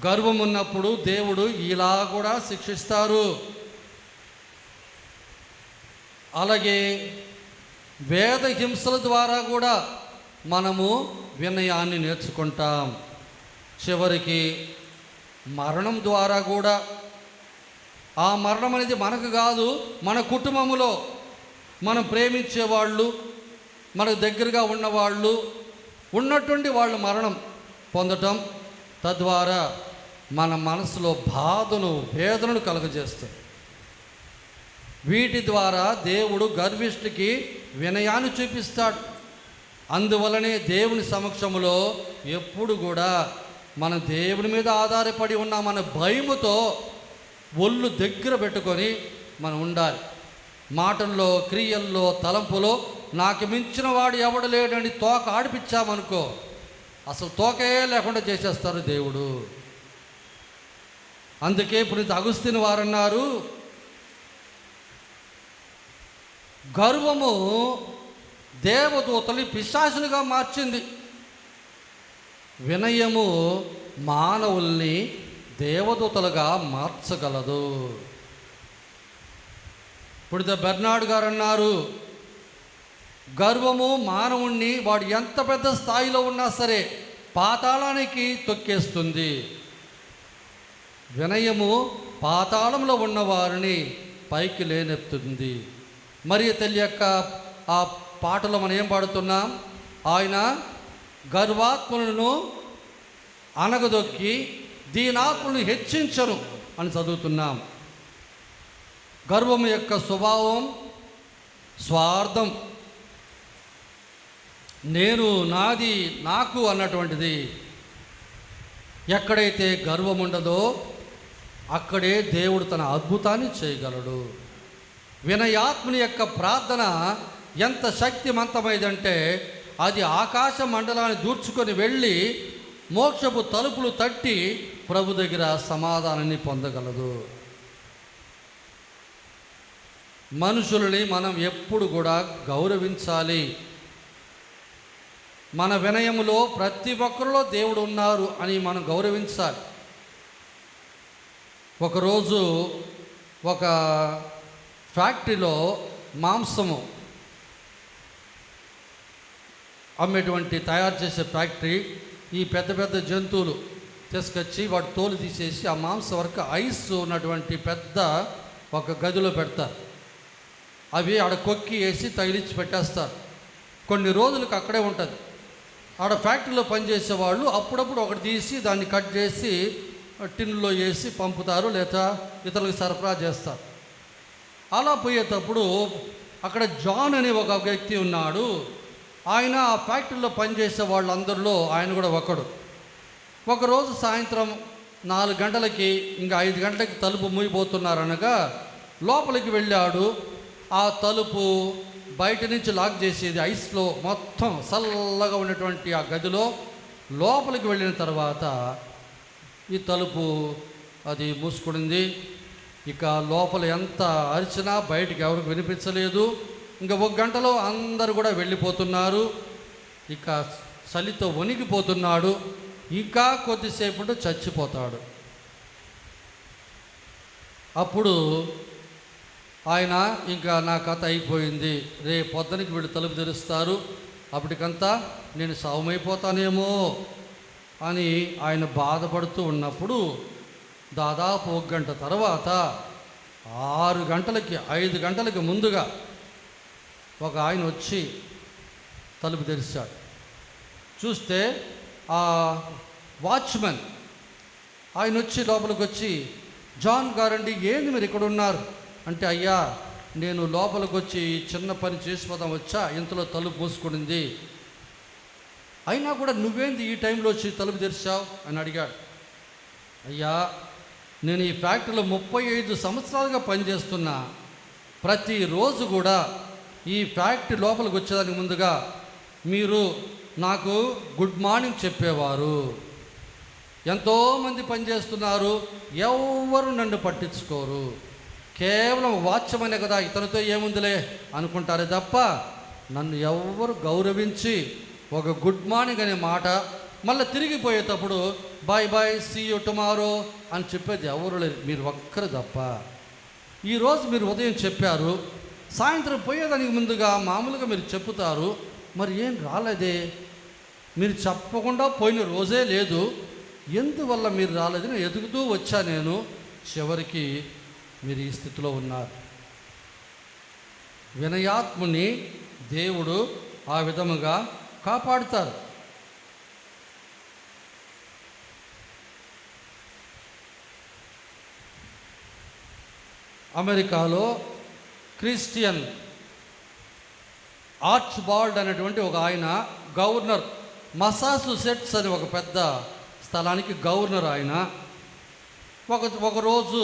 A: గర్వం ఉన్నప్పుడు దేవుడు ఇలా కూడా శిక్షిస్తారు. అలాగే వేద హింసల ద్వారా కూడా మనము వినయాన్ని నేర్చుకుంటాం. చివరికి మరణం ద్వారా కూడా, ఆ మరణం అనేది మనకు కాదు, మన కుటుంబంలో మనం ప్రేమించేవాళ్ళు, మనకు దగ్గరగా ఉన్నవాళ్ళు ఉన్నటువంటి వాళ్ళు మరణం పొందటం, తద్వారా మన మనసులో బాధను, వేదనను కలుగజేస్తుంది. వీటి ద్వారా దేవుడు గర్విష్ఠుకి వినయాన్ని చూపిస్తాడు. అందువలనే దేవుని సమక్షంలో ఎప్పుడు కూడా మన దేవుని మీద ఆధారపడి ఉన్న మన భయముతో ఒళ్ళు దగ్గర పెట్టుకొని మనం ఉండాలి. మాటల్లో, క్రియల్లో, తలంపులో నాకు మించిన వాడు ఎవడు లేడని తోక ఆడిపించామనుకో, అసలు తోకే లేకుండా చేసేస్తారు దేవుడు. అందుకే పునీత అగుస్తీను వారన్నారు, గర్వము దేవదూతల్ని పిశాచులుగా మార్చింది, వినయము మానవుల్ని దేవదూతలుగా మార్చగలదు. పునీత బెర్నార్డ్ గారు అన్నారు, గర్వము మానవుణ్ణి వాడు ఎంత పెద్ద స్థాయిలో ఉన్నా సరే పాతాళానికి తొక్కేస్తుంది. వినయము పాతాళంలో ఉన్నవారిని పైకి లేనెత్తుంది. మరి తల్లి యొక్క ఆ పాటలో మనం ఏం పాడుతున్నాం? ఆయన గర్వాత్మలను అనగదొక్కి దీనాత్మను హెచ్చించను అని చదువుతున్నాం. గర్వం యొక్క స్వభావం స్వార్థం, నేను, నాది, నాకు అన్నటువంటిది. ఎక్కడైతే గర్వం ఉండదో అక్కడే దేవుడు తన అద్భుతాన్ని చేయగలడు. వినయాత్ముని యొక్క ప్రార్థన ఎంత శక్తివంతమైందంటే అది ఆకాశ మండలాన్ని దూర్చుకొని వెళ్ళి మోక్షపు తలుపులు తట్టి ప్రభు దగ్గర సమాధానాన్ని పొందగలదు. మనుషులని మనం ఎప్పుడు కూడా గౌరవించాలి. మన వినయములో ప్రతి ఒక్కరిలో దేవుడు ఉన్నారు అని మనం గౌరవించాలి. ఒకరోజు ఒక ఫ్యాక్టరీలో మాంసము అమ్మేటువంటి తయారు చేసే ఫ్యాక్టరీ, ఈ పెద్ద పెద్ద జంతువులు తీసుకొచ్చి వాటి తోలు తీసేసి ఆ మాంసం వరకు ఐస్ ఉన్నటువంటి పెద్ద ఒక గదిలో పెడతారు. అవి ఆడ కొక్కి వేసి తగిలించి పెట్టేస్తారు. కొన్ని రోజులకు అక్కడే ఉంటుంది. ఆడ ఫ్యాక్టరీలో పనిచేసే వాళ్ళు అప్పుడప్పుడు ఒకటి తీసి దాన్ని కట్ చేసి టిన్నులో వేసి పంపుతారు, లేదా ఇతరులకు సరఫరా చేస్తారు. అలా పోయేటప్పుడు అక్కడ జాన్ అనే ఒక వ్యక్తి ఉన్నాడు. ఆయన ఆ ఫ్యాక్టరీలో పనిచేసే వాళ్ళందరిలో ఆయన కూడా ఒకడు. ఒకరోజు సాయంత్రం 4 గంటలకి ఇంకా 5 గంటలకి తలుపు మూయబోతున్నారనగా లోపలికి వెళ్ళాడు. ఆ తలుపు బయట నుంచి లాక్ చేసేది ఐస్లో మొత్తం చల్లగా ఉన్నటువంటి ఆ గదిలో లోపలికి వెళ్ళిన తర్వాత ఈ తలుపు అది మూసుకునింది. ఇక లోపల ఎంత అరిచినా బయటికి ఎవరికి వినిపించలేదు. ఇంకా 1 గంటలో అందరూ కూడా వెళ్ళిపోతున్నారు. ఇక చలితో వణికిపోతున్నాడు. ఇంకా కొద్దిసేపు చచ్చిపోతాడు. అప్పుడు ఆయన ఇంకా నా కథ అయిపోయింది, రేపు పొద్దునకి వీళ్ళు తలుపు తెరుస్తారు, అప్పటికంతా నేను సావమైపోతానేమో అని ఆయన బాధపడుతూ ఉన్నప్పుడు దాదాపు 1 గంట తర్వాత 6 గంటలకి 5 గంటలకి ముందుగా ఒక ఆయన వచ్చి తలుపు తెరిచాడు. చూస్తే ఆ వాచ్మెన్ ఆయన వచ్చి లోపలికి వచ్చి, జాన్ గారండి, ఏంది మీరు ఇక్కడ ఉన్నారు అంటే, అయ్యా నేను లోపలికి వచ్చి చిన్న పని చేసిపోదాం వచ్చా, ఇంతలో తలుపు మూసుకునింది, అయినా కూడా నువ్వేంది ఈ టైంలో వచ్చి తలుపు తెరిచావు అని అడిగాడు. అయ్యా నేను ఈ ఫ్యాక్టరీలో 35 సంవత్సరాలుగా పనిచేస్తున్నా. ప్రతిరోజు కూడా ఈ ఫ్యాక్టరీ లోపలికి వచ్చేదానికి ముందుగా మీరు నాకు గుడ్ మార్నింగ్ చెప్పేవారు. ఎంతోమంది పనిచేస్తున్నారు, ఎవరు నన్ను పట్టించుకోరు. కేవలం వాచ్యమనే కదా, ఇతనితో ఏముందిలే అనుకుంటారే తప్ప నన్ను ఎవరు గౌరవించి ఒక గుడ్ మార్నింగ్ అనే మాట, మళ్ళీ తిరిగిపోయేటప్పుడు bye bye see you tomorrow అని చెప్పేది ఎవరు లేరు, మీరు ఒక్కరు తప్ప. ఈరోజు మీరు ఉదయం చెప్పారు, సాయంత్రం పోయేదానికి ముందుగా మామూలుగా మీరు చెప్పుతారు, మరి ఏం రాలేదే, మీరు చెప్పకుండా పోయిన రోజే లేదు, ఎందువల్ల మీరు రాలేదని ఎదుగుతూ వచ్చా నేను, చివరికి మీరు ఈ స్థితిలో ఉన్నారు. వినయాత్ముని దేవుడు ఆ విధముగా కాపాడుతారు. అమెరికాలో క్రిస్టియన్ ఆర్చ్బాల్డ్ అనేటువంటి ఒక ఆయన గవర్నర్, మసాచుసెట్స్ అని ఒక పెద్ద స్థలానికి గవర్నర్ ఆయన. ఒకరోజు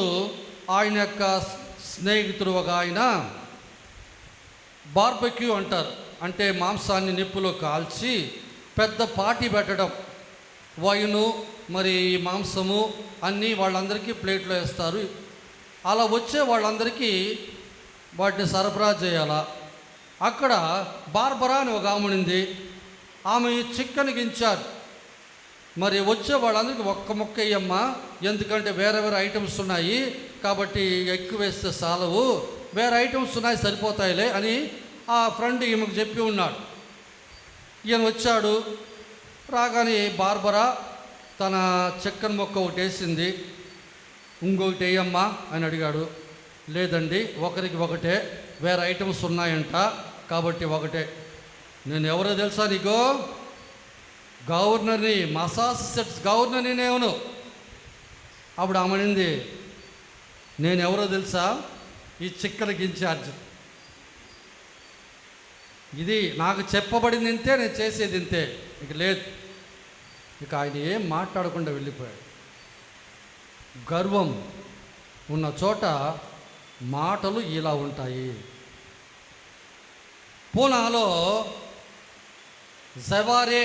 A: ఆయన యొక్క స్నేహితుడు ఒక ఆయన బార్బెక్యూ అంటారు, అంటే మాంసాన్ని నిప్పులో కాల్చి పెద్ద పార్టీ పెట్టడం, వైను మరి మాంసము అన్నీ వాళ్ళందరికీ ప్లేట్లో వేస్తారు. అలా వచ్చే వాళ్ళందరికీ వాటిని సరఫరా చేయాలా. అక్కడ బార్బరా అని ఒక ఆమె ఉంది, ఆమె చికెన్ ఇన్ఛార్జ్. మరి వచ్చే వాళ్ళందరికీ ఒక్క ముక్క ఇయ్యమ్మా, ఎందుకంటే వేరే వేరే ఐటమ్స్ ఉన్నాయి కాబట్టి ఎక్కువ వేస్తే చాలవు, వేరే ఐటమ్స్ ఉన్నాయి సరిపోతాయిలే అని ఆ ఫ్రెండ్ ఈమెకు చెప్పి ఉన్నాడు. ఈయన వచ్చాడు, రాగానే బార్బరా తన చికెన్ ముక్క ఒకటి వేసింది, ఇంకొకటి వేయమ్మా అని అడిగాడు. లేదండి, ఒకరికి ఒకటే, వేరే ఐటమ్స్ ఉన్నాయంట కాబట్టి ఒకటే. నేను ఎవరో తెలుసా నీకు? గవర్నర్ని, మసాచుసెట్స్ గవర్నర్ని నేను. అప్పుడు ఆమెనింది, నేను ఎవరో తెలుసా? ఈ చిక్కలకి ఇన్ఛార్జ్. ఇది నాకు చెప్పబడింది ఇంతే, నేను చేసేది ఇంతే, ఇక లేదు. ఇక ఆయన ఏం మాట్లాడకుండా వెళ్ళిపోయాడు. గర్వం ఉన్న చోట మాటలు ఇలా ఉంటాయి. పూనాలో జవారే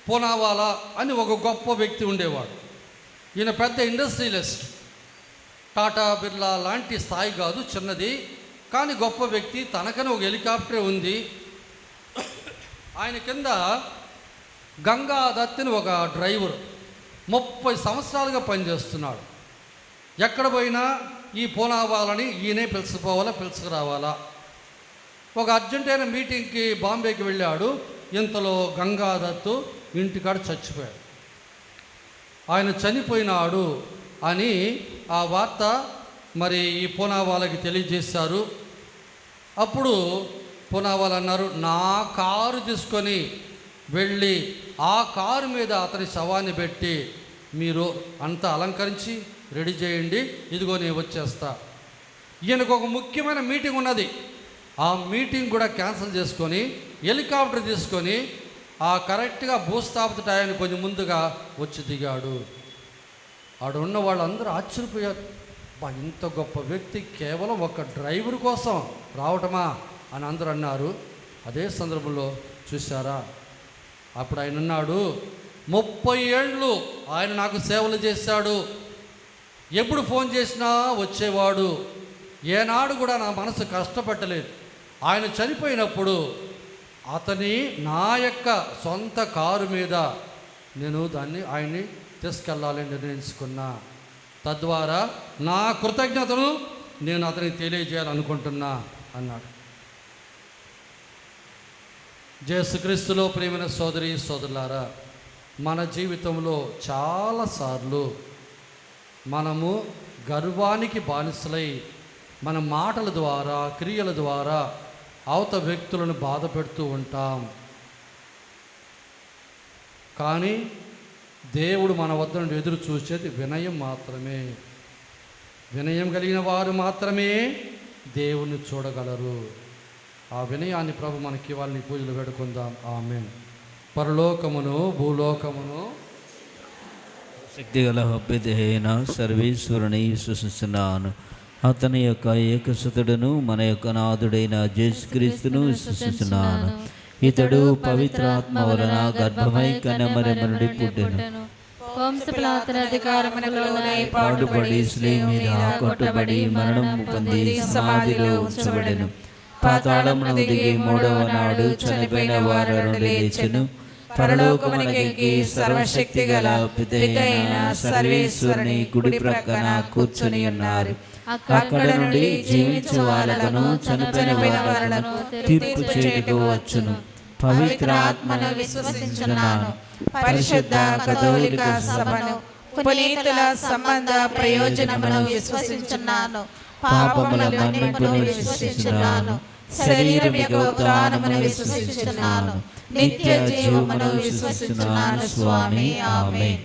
A: పూనావాలా అని ఒక గొప్ప వ్యక్తి ఉండేవాడు. ఈయన పెద్ద ఇండస్ట్రియలిస్ట్, టాటా బిర్లా లాంటి స్థాయి కాదు, చిన్నది. కానీ గొప్ప వ్యక్తి, తనకని ఒక హెలికాప్టర్ ఉంది. ఆయన కింద గంగాదత్ అని ఒక డ్రైవర్ 30 సంవత్సరాలుగా పనిచేస్తున్నాడు. ఎక్కడ పోయినా ఈ పూనావాలని ఈయనే పిలుచుకురావాలా. ఒక అర్జెంటైన మీటింగ్కి బాంబేకి వెళ్ళాడు. ఇంతలో గంగాదత్ ఇంటికాడ చచ్చిపోయాడు. ఆయన చనిపోయినాడు అని ఆ వార్త మరి ఈ పూనావాలకి తెలియజేశారు. అప్పుడు పూనావాల్ అన్నారు, నా కారు తీసుకొని వెళ్ళి ఆ కారు మీద అతని శవాన్ని పెట్టి మీరు అంతా అలంకరించి రెడీ చేయండి, ఇదిగో నేను వచ్చేస్తా. ఈయనకు ఒక ముఖ్యమైన మీటింగ్ ఉన్నది. ఆ మీటింగ్ కూడా క్యాన్సిల్ చేసుకొని హెలికాప్టర్ తీసుకొని ఆ కరెక్ట్గా భూస్థాపిత టయానికి కొంచెం ముందుగా వచ్చి దిగాడు. ఆడ ఉన్న వాళ్ళందరూ ఆశ్చర్యపోయారు. ఇంత గొప్ప వ్యక్తి కేవలం ఒక డ్రైవర్ కోసం రావటమా అని అందరూ అన్నారు. అదే సందర్భంలో చూశారా, అప్పుడు ఆయన అన్నాడు, 30 ఏళ్ళు ఆయన నాకు సేవలు చేశాడు. ఎప్పుడు ఫోన్ చేసినా వచ్చేవాడు. ఏనాడు కూడా నా మనసు కష్టపెట్టలేదు. ఆయన చనిపోయినప్పుడు అతని నా యొక్క సొంత కారు మీద నేను ఆయన్ని తీసుకెళ్ళాలని నిర్ణయించుకున్నా. తద్వారా నా కృతజ్ఞతను నేను అతనికి తెలియజేయాలనుకుంటున్నా అన్నాడు. యేసుక్రీస్తులో ప్రియమైన సోదరి సోదరులారా, మన జీవితంలో చాలాసార్లు మనము గర్వానికి బానిసలై మన మాటల ద్వారా, క్రియల ద్వారా అవతల వ్యక్తులను బాధ పెడుతూ ఉంటాం. కానీ దేవుడు మన వద్ద నుండి ఎదురు చూసేది వినయం మాత్రమే. వినయం కలిగిన వారు మాత్రమే దేవుణ్ణి చూడగలరు. ఆ వినయాన్ని ప్రభు మనకి వాళ్ళని పూజలు పెడుకుందాం. ఆమేన్. పరలోకమును భూలోకమును
C: శక్తిగల హబ్బిదైన సర్వేశ్వరుని విశ్వసిస్తున్నాను. అతని యొక్క ఏకసుతుడును మన యొక్క నాథుడైన యేసుక్రీస్తును విశ్వసిస్తున్నాను. ఇతడు పవిత్రాత్మ వలన గర్భమై కన్యమరియనుండి పుట్టెను. పాటుపడి శిలువ మీద కొట్టబడి మరణం పొంది సమాధిలో ఉంచబడెను. పాతాళమునకు దిగి 3వ నాడు చనిపోయిన వారి నుండి లేచెను. పరలోకమునకెక్కి సర్వశక్తి గల పితైన సర్వేశ్వరుని కుడి ప్రక్కన కూర్చొని ఉన్నారు. అక్కడ నుండి జీవించు వాళ్లను చనిపోయిన వాళ్లను తీర్పు చేయుటకు వచ్చును. పవిత్ర ఆత్మను విశ్వసించున్నాను. పరిశుద్ధ కథోలిక సభను, పునీతుల సంబంధ ప్రయోజనమును విశ్వసించున్నాను. పాపముల మన్నింపును విశ్వసించున్నాను. శరీరం యొక్క ఉత్థానమును విశ్వసించున్నాను. నిత్య జీవమును విశ్వసించున్నాను స్వామి. ఆమేన్.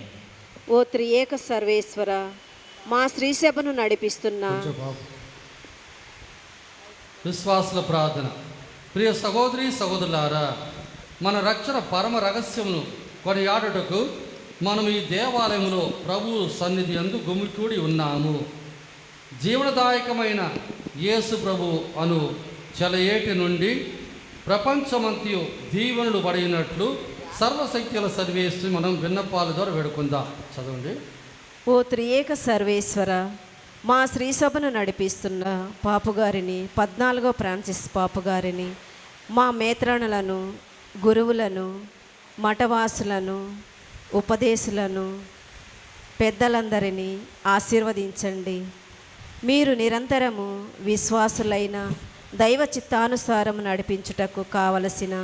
D: ఓ త్రియేక సర్వేశ్వర, మా శ్రీసభను నడిపిస్తున్న
A: విశ్వాసుల ప్రార్థన. ప్రియ సహోదరి సహోదరులారా, మన రక్షణ పరమ రహస్యమును కొనియాడుటకు మనం ఈ దేవాలయంలో ప్రభు సన్నిధి యందు గుమికూడి ఉన్నాము. జీవనదాయకమైన యేసు ప్రభు అను చెలయేటి నుండి ప్రపంచమంతయు దీవెనలు పడినట్లు సర్వశక్తుల సర్వేశ్వరి మనం విన్నపాల ద్వారా వేడుకుందాం. చదవండి.
D: ఓ త్రియేక సర్వేశ్వర, మా శ్రీసభను నడిపిస్తున్న పాపుగారిని, 14వ ఫ్రాన్సిస్ పాపుగారిని, మా మేత్రాణులను, గురువులను, మఠవాసులను, ఉపదేశులను, పెద్దలందరినీ ఆశీర్వదించండి. మీరు నిరంతరము విశ్వాసులైన దైవ చిత్తానుసారం నడిపించుటకు కావలసిన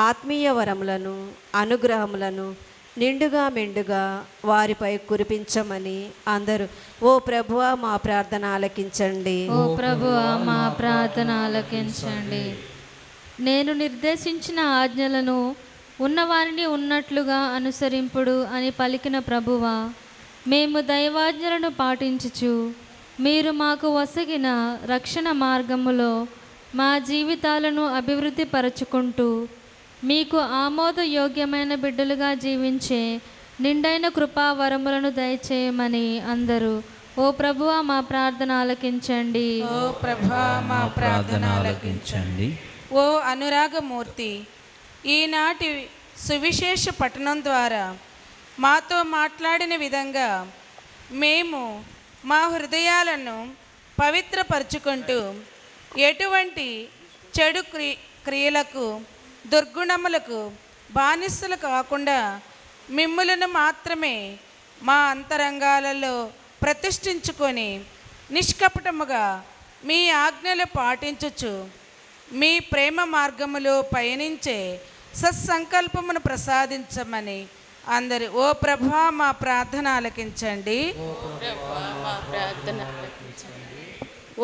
D: ఆత్మీయ వరములను, అనుగ్రహములను నిండుగా మెండుగా వారిపై కురిపించమని అందరూ ఓ ప్రభువా మా ప్రార్థన ఆలకించండి.
B: ఓ ప్రభువా మా ప్రార్థన ఆలకించండి. నేను నిర్దేశించిన ఆజ్ఞలను ఉన్నవారిని ఉన్నట్లుగా అనుసరింపుడు అని పలికిన ప్రభువా, మేము దైవాజ్ఞలను పాటించుచు మీరు మాకు వసగిన రక్షణ మార్గములో మా జీవితాలను అభివృద్ధి పరచుకుంటూ మీకు ఆమోదయోగ్యమైన బిడ్డలుగా జీవించే నిండైన కృపావరములను దయచేయమని అందరూ ఓ ప్రభువా మా ప్రార్థన ఆలకించండి.
E: ఓ ప్రభువా మా ప్రార్థన ఆలకించండి. ఓ అనురాగమూర్తి, ఈనాటి సువిశేష పఠనం ద్వారా మాతో మాట్లాడిన విధంగా మేము మా హృదయాలను పవిత్రపరచుకుంటూ ఎటువంటి చెడు క్రియలకు దుర్గుణములకు బానిసలు కాకుండా మిమ్ములను మాత్రమే మా అంతరంగాలలో ప్రతిష్ఠించుకొని నిష్కపటముగా మీ ఆజ్ఞలు పాటించుచు మీ ప్రేమ మార్గములో పయనించే సత్సంకల్పమును ప్రసాదించమని అందరు ఓ ప్రభా మా ప్రార్థన ఆలకించండి.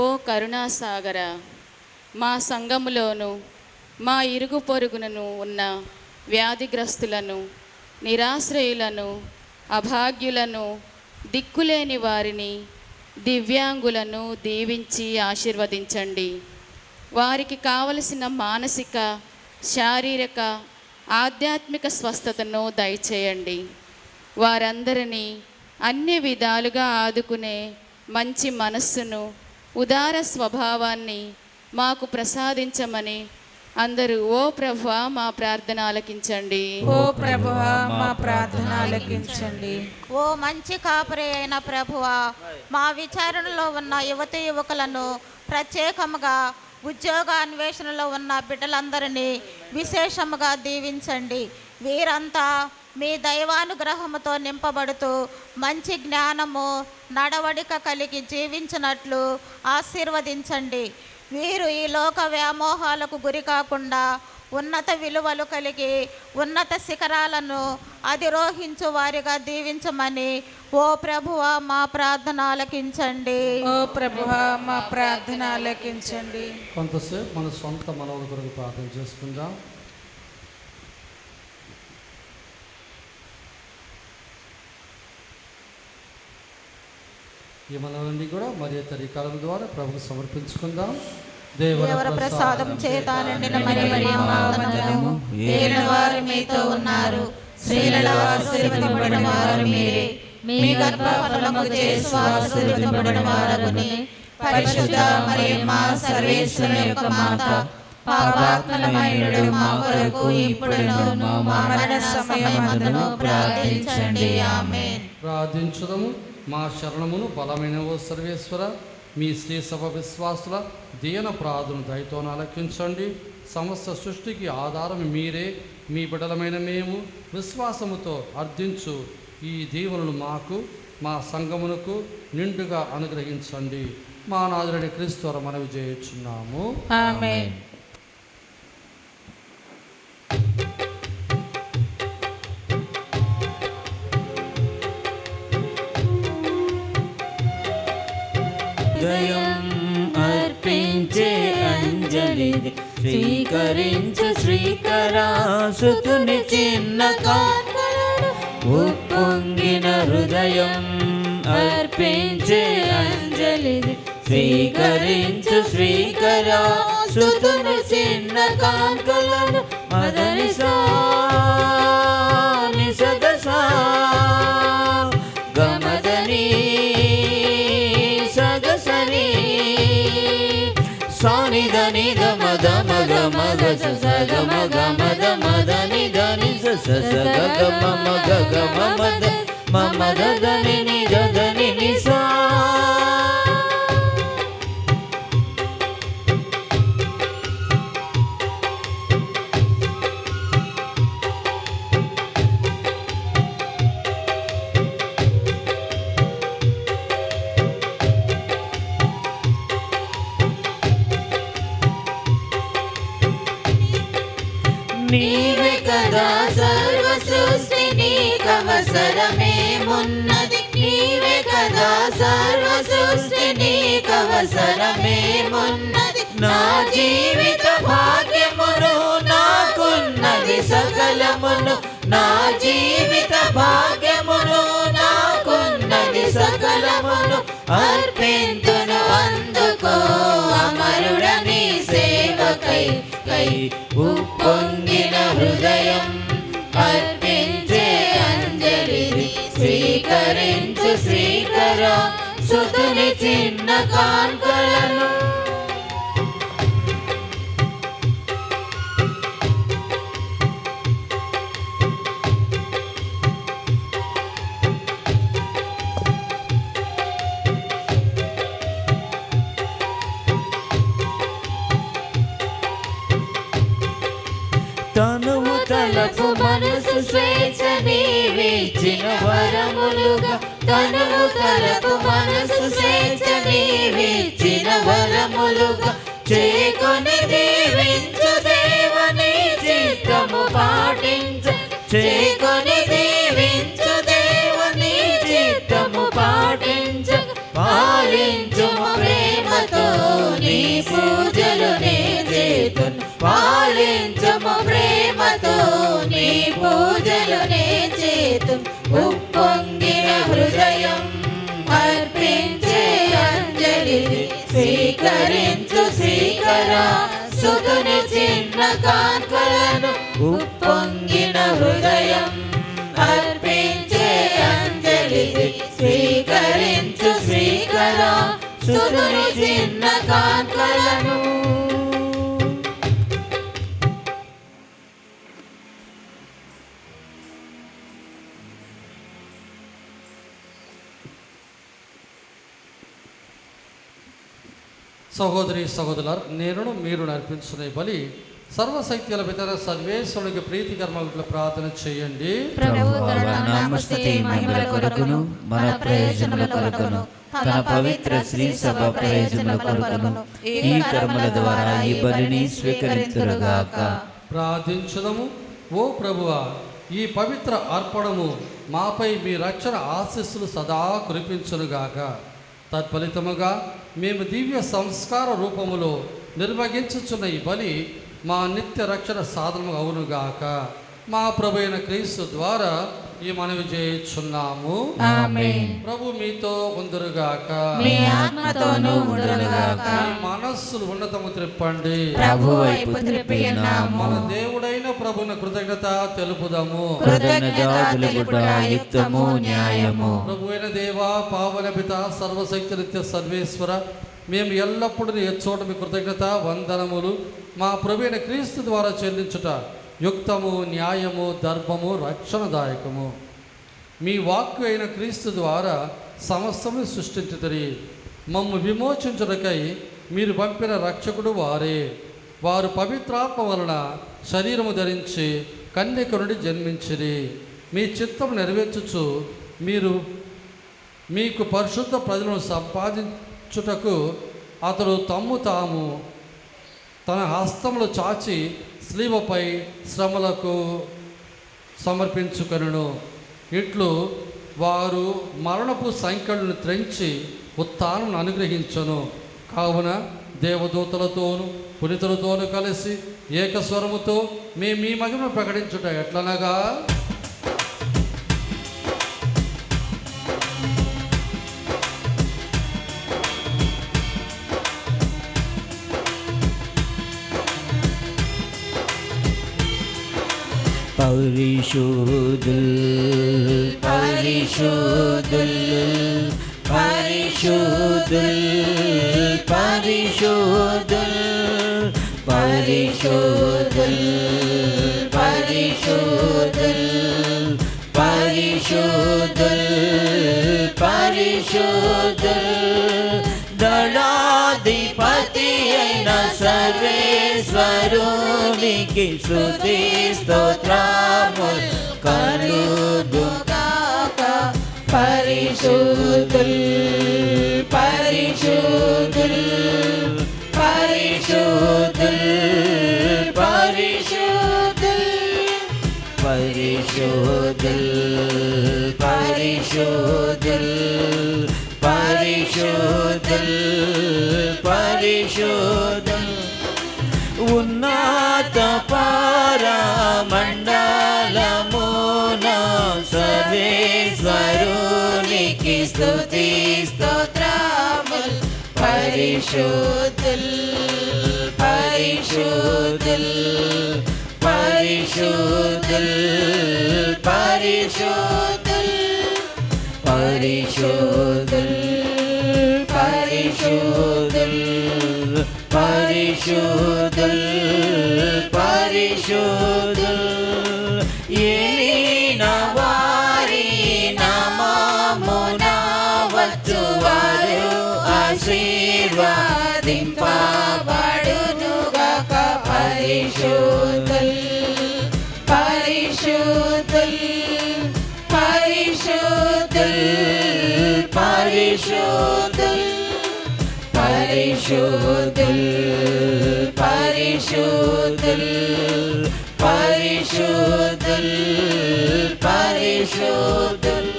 F: ఓ కరుణాసాగర, మా సంఘములోను మా ఇరుగు పొరుగునను ఉన్న వ్యాధిగ్రస్తులను, నిరాశ్రయులను, అభాగ్యులను, దిక్కులేని వారిని, దివ్యాంగులను దీవించి ఆశీర్వదించండి. వారికి కావలసిన మానసిక, శారీరక, ఆధ్యాత్మిక స్వస్థతను దయచేయండి. వారందరినీ అన్ని విధాలుగా ఆదుకునే మంచి మనస్సును, ఉదార స్వభావాన్ని మాకు ప్రసాదించమని అందరూ ఓ ప్రభువా మా ప్రార్థన ఆలకించండి.
E: ఓ ప్రభువా మా ప్రార్థన ఆలకించండి.
G: ఓ మంచి కాపరి అయిన ప్రభువా, మా విచారణలో ఉన్న యువతి యువకులను, ప్రత్యేకముగా ఉద్యోగ అన్వేషణలో ఉన్న బిడ్డలందరినీ విశేషముగా దీవించండి. వీరంతా మీ దైవానుగ్రహముతో నింపబడుతూ మంచి జ్ఞానము, నడవడిక కలిగి జీవించినట్లు ఆశీర్వదించండి. వీరు ఈ లోక వ్యామోహాలకు గురి కాకుండా ఉన్నత విలువలు కలిగి ఉన్నత శిఖరాలను అధిరోహించు వారిగా దీవించమని ఓ ప్రభువా మా ప్రార్థన ఆలకించండి.
E: ఓ ప్రభువా మా ప్రార్థన ఆలకించండి.
A: కొంతసేపు మన సొంత మనవుల కొరకు ప్రార్థన చేసుకుందాం. ఈ మనవలన్నీ కూడా మరియు తరీకాల ద్వారా ప్రభుకు సమర్పించుకుందాం.
G: దేవర ప్రసాదం చేత నిండిన మరియ వందనము. ఏలిన వారు మీతో ఉన్నారు, స్త్రీలలో ఆశీర్వదింపబడిన వారు మీరే. మీ గర్భఫలము యేసు ఆశీర్వదింపబడిన వారగునే. పరిశుద్ధ మరియమ్మ సర్వేశ్వరుని యొక్క మాత, పాపాత్ములమైనడు మా కొరకు ఇప్పుడును మా మరణ సమయమందును ప్రార్థించండి. ఆమేన్.
A: ప్రార్థించుదము. మా శరణమును బలమైన ఓ సర్వేశ్వర, మీ శ్రీ సభ విశ్వాసుల దీన ప్రార్థన దయతో ఆలకించండి. సమస్త సృష్టికి ఆధారం మీరే. మీ బిడ్డలమైన మేము విశ్వాసముతో అర్థించు ఈ దీవెనలు మాకు, మా సంఘమునకు నిండుగా అనుగ్రహించండి. మా నాథుడైన క్రీస్తు ద్వారా మనవి చేయుచున్నాము.
E: ఆమేన్.
C: దయం అర్పించే అంజలి స్వీకరించు శ్రీకరాసుతుని చిన్న కానుకలను ఉప్పొంగిన హృదయం అర్పించే అంజలి స్వీకరించు శ్రీకరాసుతుని చిన్న కానుకలను మదని సాని సదసా గమదని సానిదని గమ గమ గమ గస గమ గమ దమ దని దని స గ మమ గ గమ మద మమ దని ని దని ని సా. నీవే కదా సర్వ సృష్టి నీకవసరమేమున్నది. నీవే కదా సర్వ సృష్టి నీకవసరమేమున్నది. నా జీవిత భాగ్యమును నాకున్నది సకలమును. నా జీవిత భాగ్యమును నాకున్నది సకలమును. అర్పింతును అందుకో అమరుడని సేవకై కై ఉప్పొంగిన హృదయం అర్పించే అంజలి స్వీకరించు శ్రీకర సుతుని చిన్న కానుకలను. తలపు మనసు స్వేచ్ఛ నీవిచ్చిన వరములుగా తనువు తలపు మనసు స్వేచ్ఛ నీవిచ్చిన వరములుగా చేకొని దీవించు దేవుని చిత్తము పాటించు చేకొని దీవించు దేవుని చిత్తము పాటించు పాలించు ప్రేమతో నీ పూజలు నే చేతును పాలించు ప్రేమతో నీ పూజలు నే చేతును ఉప్పొంగిన హృదయం అర్పించే అంజలి స్వీకరించు స్వీకరా సుతుని చిన్న కాంకలను ఉప్పొంగిన హృదయం అర్పించే అంజలి స్వీకరించు స్వీకరా సుతుని చిన్న కాంకలను.
A: సహోదరి సహోదరులారా, నేను మీరు నర్పించుకునే బలి సర్వశక్తుల పితర సర్వేశ్వరునికి ప్రీతికరమగుట్ల ప్రార్థన చేయండి.
C: నామస్తుతి మహిమల కొరకును మన ప్రయోజనముల కొరకును తన పవిత్ర శ్రీ సభ ప్రయోజనముల కొరకును ఈ కర్మల ద్వారా ఈ బలిని స్వీకరించుగాక.
A: ప్రార్థించుదము. ఓ ప్రభువా, ఈ పవిత్ర అర్పణము మాపై మీ రక్షణ ఆశీస్సులు సదా కురిపించునుగాక. తత్ఫలితముగా మేము దివ్య సంస్కార రూపములో నిర్వహించుచున్న ఈ బలి మా నిత్య రక్షణ సాధనము అవునుగాక. మా ప్రభు అయిన క్రీస్తు ద్వారా ఈ మనవి చేయుచున్నాము.
E: ఆమేన్.
A: ప్రభు మీతో ఉందురుగాక.
E: మీ ఆత్మతోనూ ఉండునుగాక.
A: మీ మనస్సులు ఉన్నతము త్రిప్పండి.
E: ప్రభు వైపు త్రిప్పి ఉన్నాము.
A: మన దేవుడైన ప్రభువున కృతజ్ఞత తెలుపుదాము.
C: కృతజ్ఞత తెలుపుట యుక్తము న్యాయము.
A: ప్రభు అయిన దేవా, పావన పిత, సర్వశక్తి నిత్య సర్వేశ్వర, మేము ఎల్లప్పుడూ నీ చోట మీ కృతజ్ఞత వందనములు మా ప్రభు అయిన క్రీస్తు ద్వారా చెల్లించుట యుక్తము న్యాయము ధర్మము రక్షణదాయకము. మీ వాక్కు అయిన క్రీస్తు ద్వారా సమస్తము సృష్టించుతరి. మమ్ము విమోచించుటకై మీరు పంపిన రక్షకుడు వారే. వారు పవిత్రాత్మ వలన శరీరము ధరించి కన్యక నుండి జన్మించిరి. మీ చిత్తము నెరవేర్చుచు మీరు మీకు పరిశుద్ధ ప్రజలను సంపాదించుటకు అతడు తమ్ము తాము తన హస్తములు చాచి స్లీవపై శ్రమలకు సమర్పించుకొనును. ఇట్లు వారు మరణపు సంఖ్యలను త్రెంచి ఉత్థానం అనుగ్రహించను. కావున దేవదూతలతోనూ పునీతులతోనూ కలిసి ఏకస్వరముతో మేము మీ మహిమను ప్రకటించుట ఎట్లనగా,
C: పరిశుద్ధుల్ పరిశుద్ధుల్ పరిశుద్ధుల్ పరిశుద్ధుల్ పరిశుద్ధుల్ పరిశుద్ధుల్ పరిశుద్ధుల్ పరిశుద్ధుల్ దళాధిపతి అయిన సర్వేశ్వరునికి స్తుతి స్తోత్రములు కలుగుగాక. పరిశుద్ధుల్ పరిశుద్ధుల్ పరిశుద్ధుల్ పరిశుద్ధుల్ పరిశుద్ధుల్ పరిశుద్ధుల్ పరిశుద్ధుల్ పరిశుద్ధుల్ ఉన్నత పరమండలమున సర్వేశ్వరునికి స్తుతి స్తోత్రములు. పరిశుద్ధుల్ పరిశుద్ధుల్ పరిశుద్ధుల్ పరిశుద్ధుల్ పరిశుద్ధుల్ పరిశుద్ధుల్ పరిశుద్ధుల్ పరిశుద్ధుల్ ఏలిన వారి నామమున వచ్చువారు ఆశీర్వదింపబడునుగాక. పరిశుద్ధుల్ పరిశుద్ధుల్
E: పరిశుద్ధుల్ పరిశుద్ధుల్ పరిశుద్ధుల్ పరిశుద్ధుల్ పరిశుద్ధుల్ పరిశుద్ధుల్ పరిశుద్ధుల్.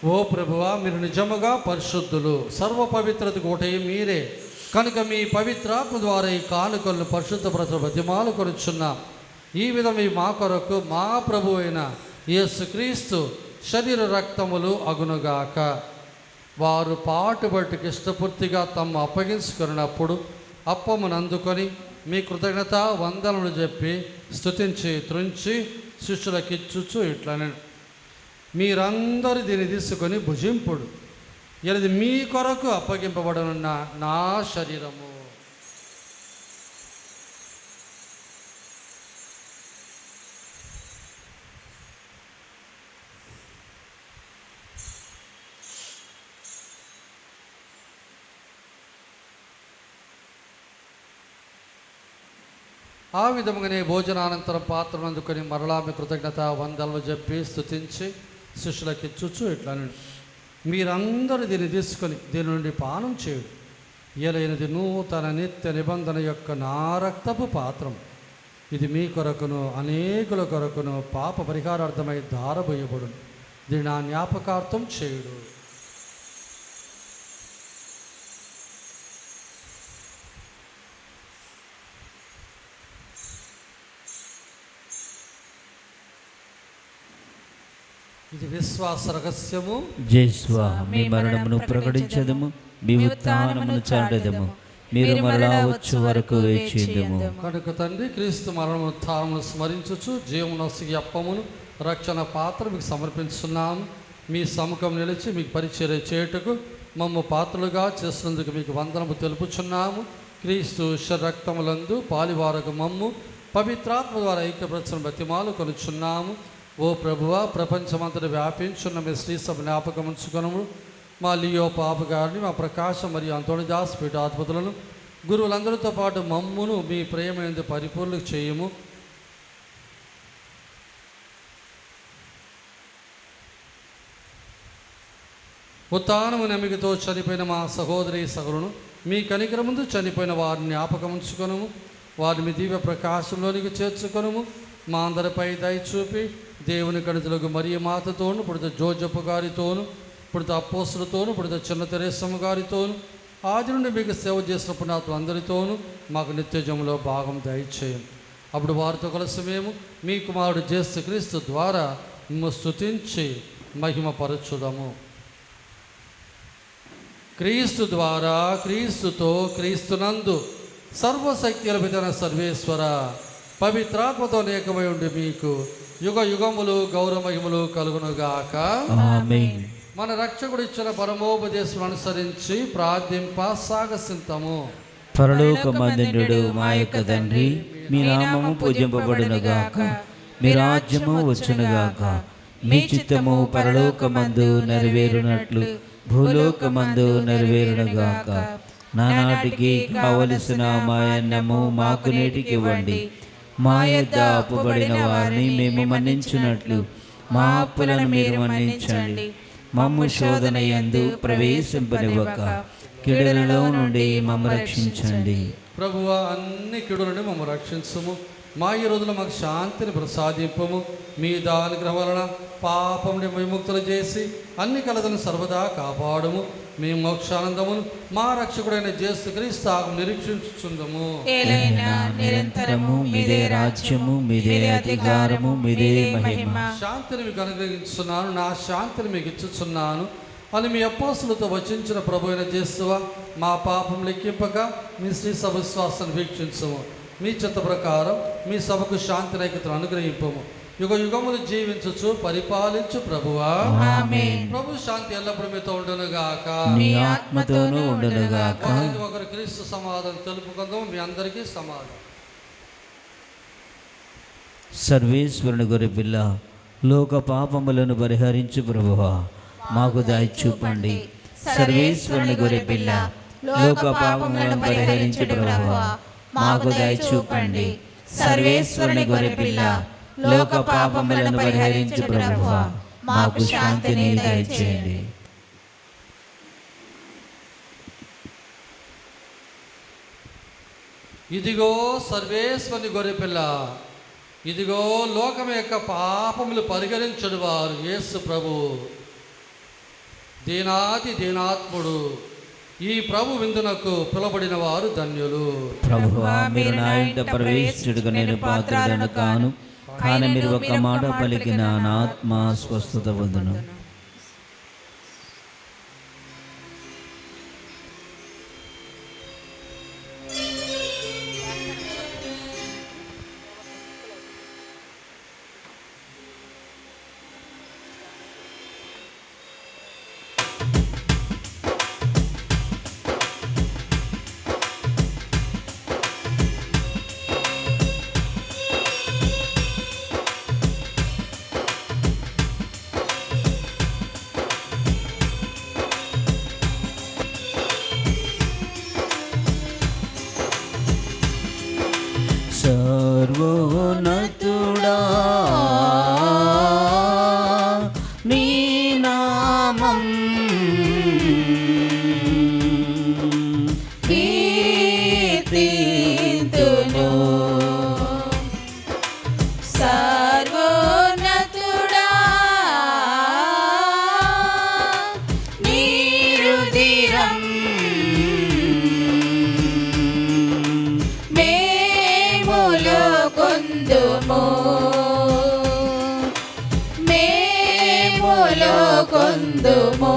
A: ఓ ప్రభువా, మీరు నిజముగా పరిశుద్ధులు, సర్వ పవిత్రతకు ఒకటే మీరే కనుక మీ పవిత్రాత్మ ద్వారా ఈ కానుకలను పరిశుద్ధపరచ బతిమాలు కొనుచున్నాం. ఈ విధమే మా కొరకు మా ప్రభు అయిన యేసుక్రీస్తు శరీర రక్తములు అగునుగాక. వారు పాటుబట్టుకు ఇష్టపూర్తిగా తమ అప్పగించుకున్నప్పుడు అప్పమును అందుకొని మీ కృతజ్ఞత వందనలు చెప్పి స్తుతించి త్రుంచి శిష్యులకిచ్చుచు ఇట్లనే, మీరందరూ దీన్ని తీసుకొని భుజింపుడు, ఇది మీ కొరకు అప్పగింపబడనున్న నా శరీరము. ఆ విధముగానే భోజనానంతరం పాత్రను అందుకొని మరలా మీ కృతజ్ఞత వందనలు చెప్పి స్తుతించి శిష్యులకి ఇచ్చుచు ఇట్లా, మీరందరూ దీన్ని తీసుకొని దీని నుండి పానం చేయుడు, ఏలైనది నూతన నిత్య నిబంధన యొక్క నా రక్తపు పాత్రం. ఇది మీ కొరకును అనేకుల కొరకును పాప పరిహారార్థమై ధారబోయబడును. దీన్ని నా జ్ఞాపకార్థం చేయుడు. ఇది విశ్వాస రహస్యము.
C: జేస్వా, మీ మరణమును ప్రకటించదము, మీ ఉత్థానమును చాటెదము, మీరు మరలా వచ్చు వరకు వేచియుందుము.
A: కనుక తండ్రి, క్రీస్తు మరణము ఉత్థానమును స్మరించుచు జీవనొసగి అప్పమును రక్షణ పాత్ర మీకు సమర్పించున్నాము. మీ సముఖం నిలిచి మీకు పరిచర్య చేయుటకు మమ్ము పాత్రలుగా చేసినందుకు మీకు వందనము తెలుపుచున్నాము. క్రీస్తు రక్తములందు పాలివారకు మమ్ము పవిత్రాత్మ ద్వారా ఐక్యపరచన బతిమాలు కొనుచున్నాము. ఓ ప్రభువా, ప్రపంచమంతటా వ్యాపించున్న మీ శ్రీసభ జ్ఞాపకం ఉంచుకొనము. మా లియో పాప గారిని, మా ప్రకాశం మరియు అంతోణిదాస్ పీఠాధిపతులను, గురువులందరితో పాటు మమ్మును మీ ప్రేమైనందు పరిపూర్ణ చేయము. ఉత్థానము నమ్మికతో చనిపోయిన మా సహోదరి సహోదరులను మీ కనికరం ముందు చనిపోయిన వారిని జ్ఞాపకం ఉంచుకొనము. వారిని మీ దివ్య ప్రకాశంలోనికి చేర్చుకొనము. మా అందరిపై దయ చూపి దేవుని కణితులకు మరియ మాతతోను, పుడిత జోజప్ప గారితోను, పుడిత అపోస్తులతోను, పుడిత చిన్న తెరేసమ్మ గారితోను, ఆది నుండి మీకు సేవ చేసిన పుణ్యాత్ములు అందరితోనూ మాకు నిత్యజంలో భాగం దయచేయండి. అప్పుడు వారితో కలిసి మేము మీ కుమారుడు యేసుక్రీస్తు ద్వారా మిమ్ము స్తుతించి మహిమపరచుదము. క్రీస్తు ద్వారా, క్రీస్తుతో, క్రీస్తునందు సర్వశక్తి అల్పితైన సర్వేశ్వర పవిత్రాత్మతో అనేకమై ఉండి మీకు యుగ యుగములు గౌరవ మహిమలు కలుగునుగాక.
C: ఆమేన్.
A: మన రక్షకుడు ఇచ్చిన పరమోపదేశం అనుసరించి ప్రార్థింప సాగసింతము.
C: పరలోకమందుండు మా యొక్క తండ్రి, మీ నామము పూజింపబడునుగాక, మీ రాజ్యము వచ్చునుగాక, మీ చిత్తము పరలోకమందు నెరవేరునట్లు భూలోకమందు నెరవేరునుగాక. నానాటికి కావలసిన మా అన్నము మాకు నేటికి ఇవ్వండి. మా యొద్ద అప్పుబడిన వారిని మేము మన్నించున్నట్లు మా అప్పులను మీరు మన్నించండి. మమ్ము శోధన యందు ప్రవేశింపనివ్వక కీడులలో నుండి మమ్ము రక్షించండి.
A: ప్రభువా, అన్ని కీడుల నుండి మమ్ము రక్షించుము. మా ఈ రోజులో మాకు శాంతిని ప్రసాదింపము. మీ దానుగ్రహం వలన పాపం నుండి విముక్తులు చేసి అన్ని కలతలను సర్వదా కాపాడుము. మేము మోక్షానందమును మా రక్షకుడైన యేసుక్రీస్తు నిరీక్షించుచుందము.
C: నిరంతరము మీదే రాజ్యము, మీదే అధికారము, మీదే మహిమ.
A: శాంతిని మీకు అనుగ్రహించున్నాను, నా శాంతిని మీకు ఇచ్చుచున్నాను అని మీ అపోస్తులతో వచించిన ప్రభు అయిన యేసువా, మా పాపం లెక్కింపక మీ శ్రీ సభ విశ్వాసాన్ని వీక్షించము. మీ చిత్త ప్రకారం మీ సభకు శాంతి నైక్యతను అనుగ్రహింపము. యుగ యుగములు జీవించుచు పరిపాలించు ప్రభువా.
C: ఆమేన్.
A: ప్రభు శాంతి ఎల్లప్పుడూ మీతో ఉండునుగాక,
C: మీ ఆత్మతోనూ ఉండునుగాక.
A: ఒకరు క్రీస్తు సమాధానం తెలుపుకుందాం. మీ అందరికీ సమాధానం.
C: సర్వేశ్వరుని గొర్రెపిల్ల, లోక పాపములను పరిహరించు ప్రభువా, మాకు దయ చూపండి. సర్వేశ్వరుని గొర్రెపిల్ల, లోక పాపములను పరిహరించు ప్రభువా, మాకు దయ చూపండి.
G: సర్వేశ్వరుని గొర్రెపిల్ల, లోక పాపములను పరిహరించు ప్రభువా, మాకు శాంతిని దయచేయండి.
A: ఇదిగో సర్వేశ్వరుని గొర్రెపిల్ల, ఇదిగో లోకం యొక్క పాపములు పరిహరించుడు వారు యేసు ప్రభు. దీనాతి దీనాత్ముడు ఈ ప్రభు విందునకు పిలువబడిన వారు ధన్యులు.
C: ప్రభువా, మీరు నా ఇంట ప్రవేశించుటకు నేను పాత్రుడను కాను, కానీ మీరు ఒక్క మాట పలికిన నా ఆత్మ స్వస్థత పొందును. సర్వోన్నతుడా, నీ నామం
G: కీర్తింతును. సర్వోన్నతుడా, నీ రుధిరం మేములో కొందుము, మేములో కొందుము.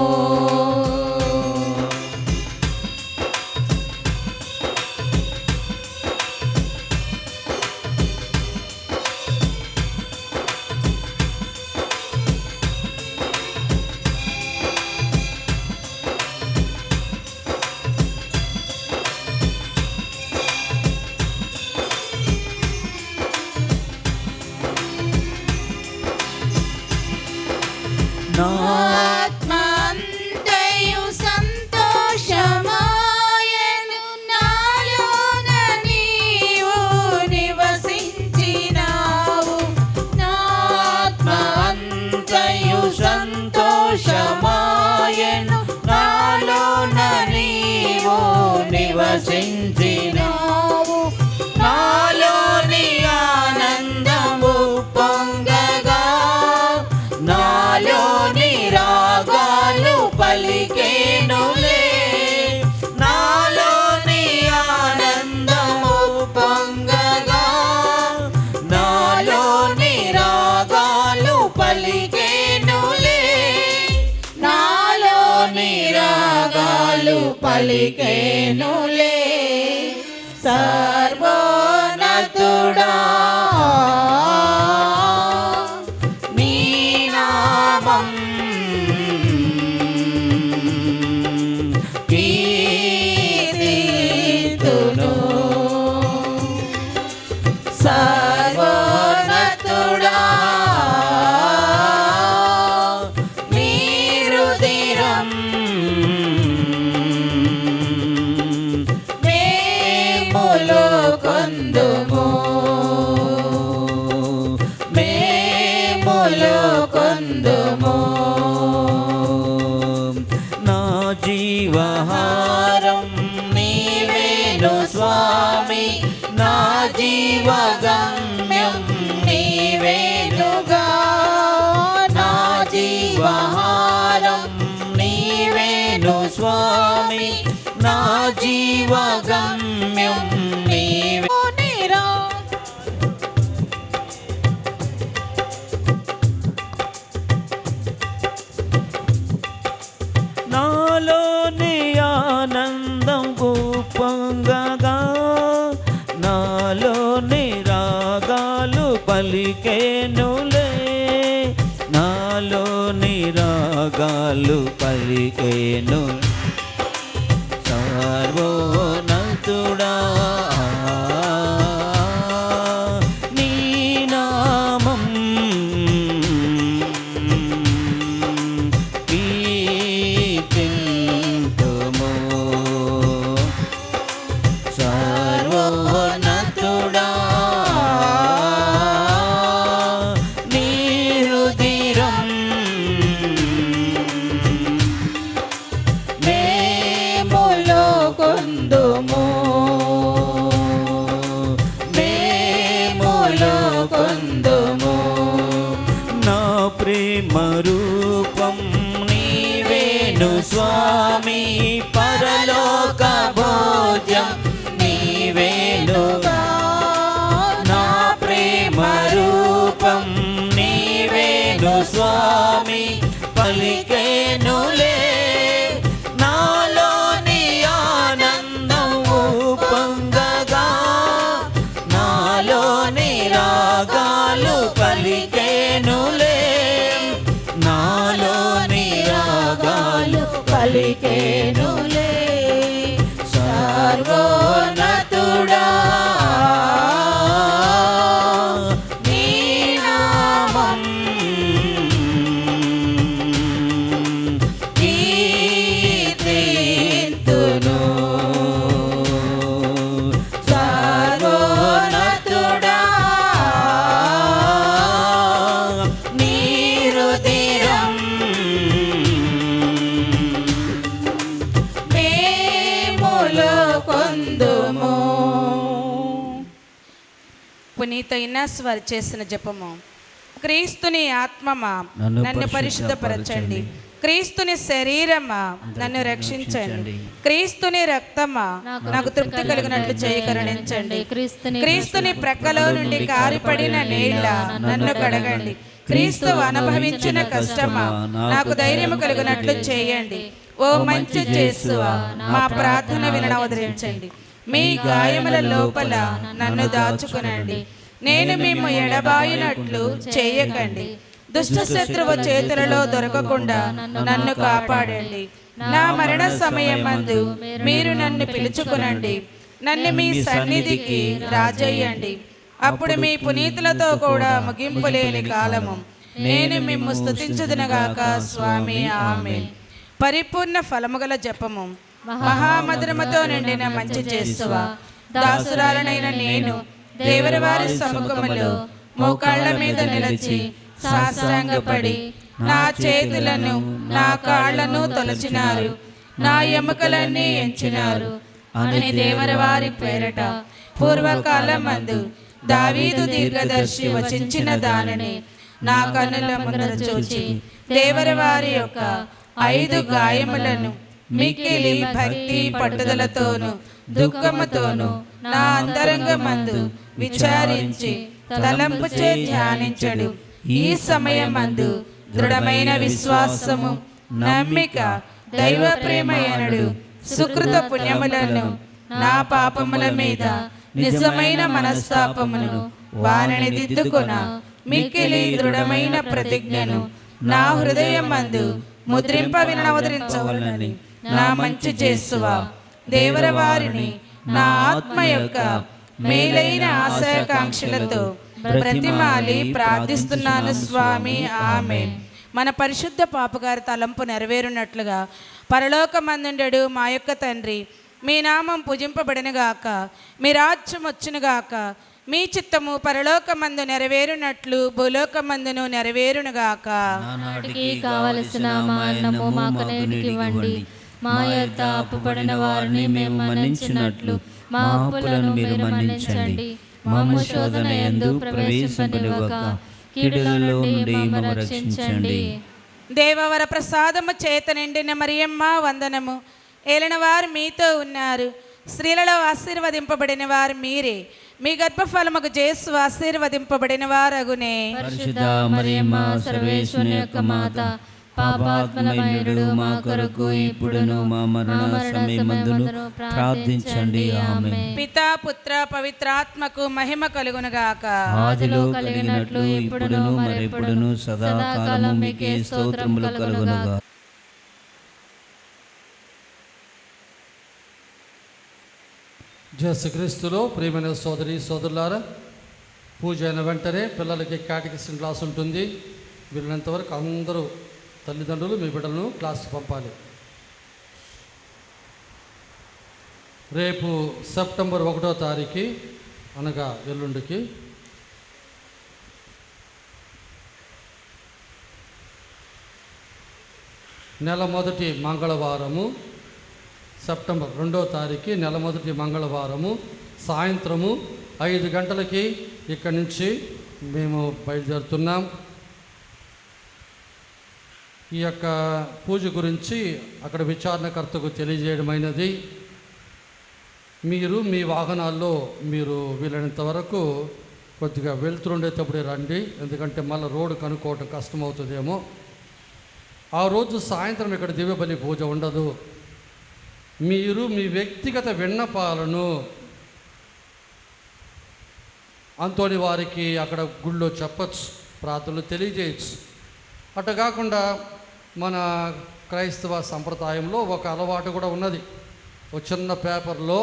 C: నా
G: ఆత్మంతయు సంతోషమాయను, నాలోన నీవు నివసించినావు. నా
C: ఆత్మంతయు సంతోషమాయను, నాలోన నీవు నివసించినావు. నాలోని ఆనందము పొంగగా, నాలోని రాగాలు పలికేనులే. నాలోని ఆనందము పొంగగా, నాలోని రాగాలు పలికేనులే.
G: నాలోని రాగాలు పలికేనులే. సర్వోన్నతుడా,
C: నీ నామం
G: కీర్తింతును. సర్వోన్నతుడా,
C: నీ రుధిరం
G: మేములో కొందుము, మేములో కొందుము.
C: నా జీవహారం నీవేను స్వామి, నా జీవగమ్యం నీవేనుగా. నా జీవహారం నీవేను స్వామి, నా జీవగమ్యం నీవే. నాలోని ఆనందం పొంగగా, నాలోని రాగాలు పలికేనులే. నాలోని రాగాలు పలికేను. సర్వోన్నతుడా, నీ నామం కీర్తింతుము. సర్వోన్నతుడా, ప్రేమ రూపం నీవేను స్వామి, పరలోక భోజ్యం నీవేనుగా. నా ప్రేమ రూపం నీవేను స్వామి, పలికేనులే నాలోని ఆనందం పొంగగా, నాలోని రాగాలు పలికేనులే, నాలోని రాగాలు పలికేనులే. సర్వోన్నతుడా నీ నామం కీర్తింతును. సర్వోన్నతుడా నీ రుధిరం మేములో కొందుము.
E: పునీత ఇన్నాస్ వారు చేసిన జపము. క్రీస్తుని ఆత్మమా
C: నన్ను
E: నన్ను పరిశుద్ధపరచండి, క్రీస్తుని శరీరమా నన్ను రక్షించండి, క్రీస్తుని రక్తమా నాకు తృప్తి కలిగినట్లు చేయకరుణించండి, క్రీస్తుని ప్రక్కలో నుండి కారిపడిన నీళ్ళ నన్ను కడగండి, క్రీస్తు అనుభవించిన కష్టమా నాకు ధైర్యము కలిగినట్లు చేయండి. ఓ మంచి యేసువా, మా ప్రార్థన వినవదరించండి, మీ గాయముల లోపల నన్ను దాచుకునండి, నేను మేము ఎడబాయినట్లు చేయకండి, దుష్ట శత్రువు చేతులలో దొరకకుండా నన్ను కాపాడండి. నా మరణ సమయమందు మీరు నన్ను పిలుచుకునండి, నన్ను మీ సన్నిధికి రాజయ్యండి. అప్పుడు మీ పునీతులతో కూడా ముగింపు లేని కాలము నేను మిమ్ము స్తుతించుదునుగాక స్వామి. ఆమేన్. పరిపూర్ణ ఫలముగల జపము. మహామధురముతో నిండిన మంచి యేసువా, దాసురాలనైన నేను దేవుని వారి సముఖములో మోకాళ్ళ మీద నిలిచి సాష్టాంగపడి నా చేతులను నా కాళ్లను తొలచినారు, నా ఎముకలన్నీ ఎంచినారు అని దేవర వారి పేరట పూర్వకాలమందు దావీదు దీర్ఘదర్శి వచించిన దానిని నా కన్నుల ముందర చూచి దేవర వారి యొక్క 5 గాయములను మిక్కిలి భక్తి పట్టుదలతోను దుఃఖముతోను నా అంతరంగమందు విచారించి తలంపుచే ధ్యానించడు. ఈ సమయమందు దృఢమైన విశ్వాసము, నమ్మిక, దైవ ప్రేమయనుడు సుకృత పుణ్యములను నా పాపముల మీద నిజమైన మనస్తాపమును వారిని దిద్దుకొన మిక్కిలి దృఢమైన ప్రతిజ్ఞను నా హృదయమందు ముద్రింప వినవదరించవలనని నా మంచి యేసువా, దేవర వారిని నా ఆత్మ యొక్క మేలైన ఆశయాకాంక్షలతో ప్రతిమాలి ప్రార్థిస్తున్నాను స్వామి. ఆమేన్. మన పరిశుద్ధ పాపగారి తలంపు నెరవేరునట్లుగా పరలోకమందుండెడు మా యొక్క తండ్రి, మీ నామం పూజింపబడినగాక, మీ రాజ్యం వచ్చునుగాక, మీ చిత్తము పరలోకమందు నెరవేరునట్లు భూలోకమందును నెరవేరునుగాక.
B: నాటికి కావలసిన మా అన్నము మాకు నేటికి ఇవ్వండి, మా యొద్ద అప్పుపడిన వారిని మేము మన్నించినట్లు మా అప్పులను మీరు మన్నించండి, మమ్ము శోధన యందు ప్రవేశింపనివ్వక కీడుల నుండి మమ్ము రక్షించండి.
E: దేవవర ప్రసాదము చేత నిండిన మరియమ్మ వందనము. ఏలిన వారు మీతో ఉన్నారు, స్త్రీలలో ఆశీర్వదింపబడిన వారు మీరే, మీ గర్భఫలముకు యేసు ఆశీర్వదింపబడిన వారగునే.
C: పరిశుద్ధ మరియమ్మ సర్వేశ్వరుని యొక్క మాత, పాపాత్మలమైనడు మా కొరకు ఇప్పుడును మా మరణ సమయమందును ప్రార్థించండి. ఆమేన్.
E: పితా పుత్ర పవిత్రాత్మకు మహిమ కలుగునుగాక.
C: ఆదిలో కలిగినట్లు ఇప్పుడును మరెప్పుడును సదాకాలము మీకే స్తోత్రములు కలుగునుగా.
A: యేసుక్రీస్తులో ప్రియమైన సోదరి సోదరులారా, పూజ అయిన వెంటనే పిల్లలకి కేటకిసన్ క్లాస్ ఉంటుంది. వీళ్ళంతవరకు అందరూ తల్లిదండ్రులు మీ బిడ్డలను క్లాస్కి పంపాలి. రేపు సెప్టెంబర్ 1వ తారీఖు అనగా ఎల్లుండికి నెల మొదటి మంగళవారము, సెప్టెంబర్ 2వ తారీఖు నెల మొదటి మంగళవారము సాయంత్రము 5 గంటలకి ఇక్కడి నుంచి మేము బయలుదేరుతున్నాం. ఈ యొక్క పూజ గురించి అక్కడ విచారణకర్తకు తెలియజేయడమైనది. మీరు మీ వాహనాల్లో మీరు వీలైనంత వరకు కొద్దిగా వెళ్తుండేటప్పుడే రండి, ఎందుకంటే మళ్ళీ రోడ్డు కనుక్కోవటం కష్టమవుతుందేమో. ఆ రోజు సాయంత్రం ఇక్కడ దివ్యబలి పూజ ఉండదు. మీరు మీ వ్యక్తిగత విన్నపాలను అంతోని వారికి అక్కడ గుళ్ళో చెప్పచ్చు, ప్రార్థనలు తెలియజేయచ్చు. అటు కాకుండా మన క్రైస్తవ సంప్రదాయంలో ఒక అలవాటు కూడా ఉన్నది. ఒక చిన్న పేపర్లో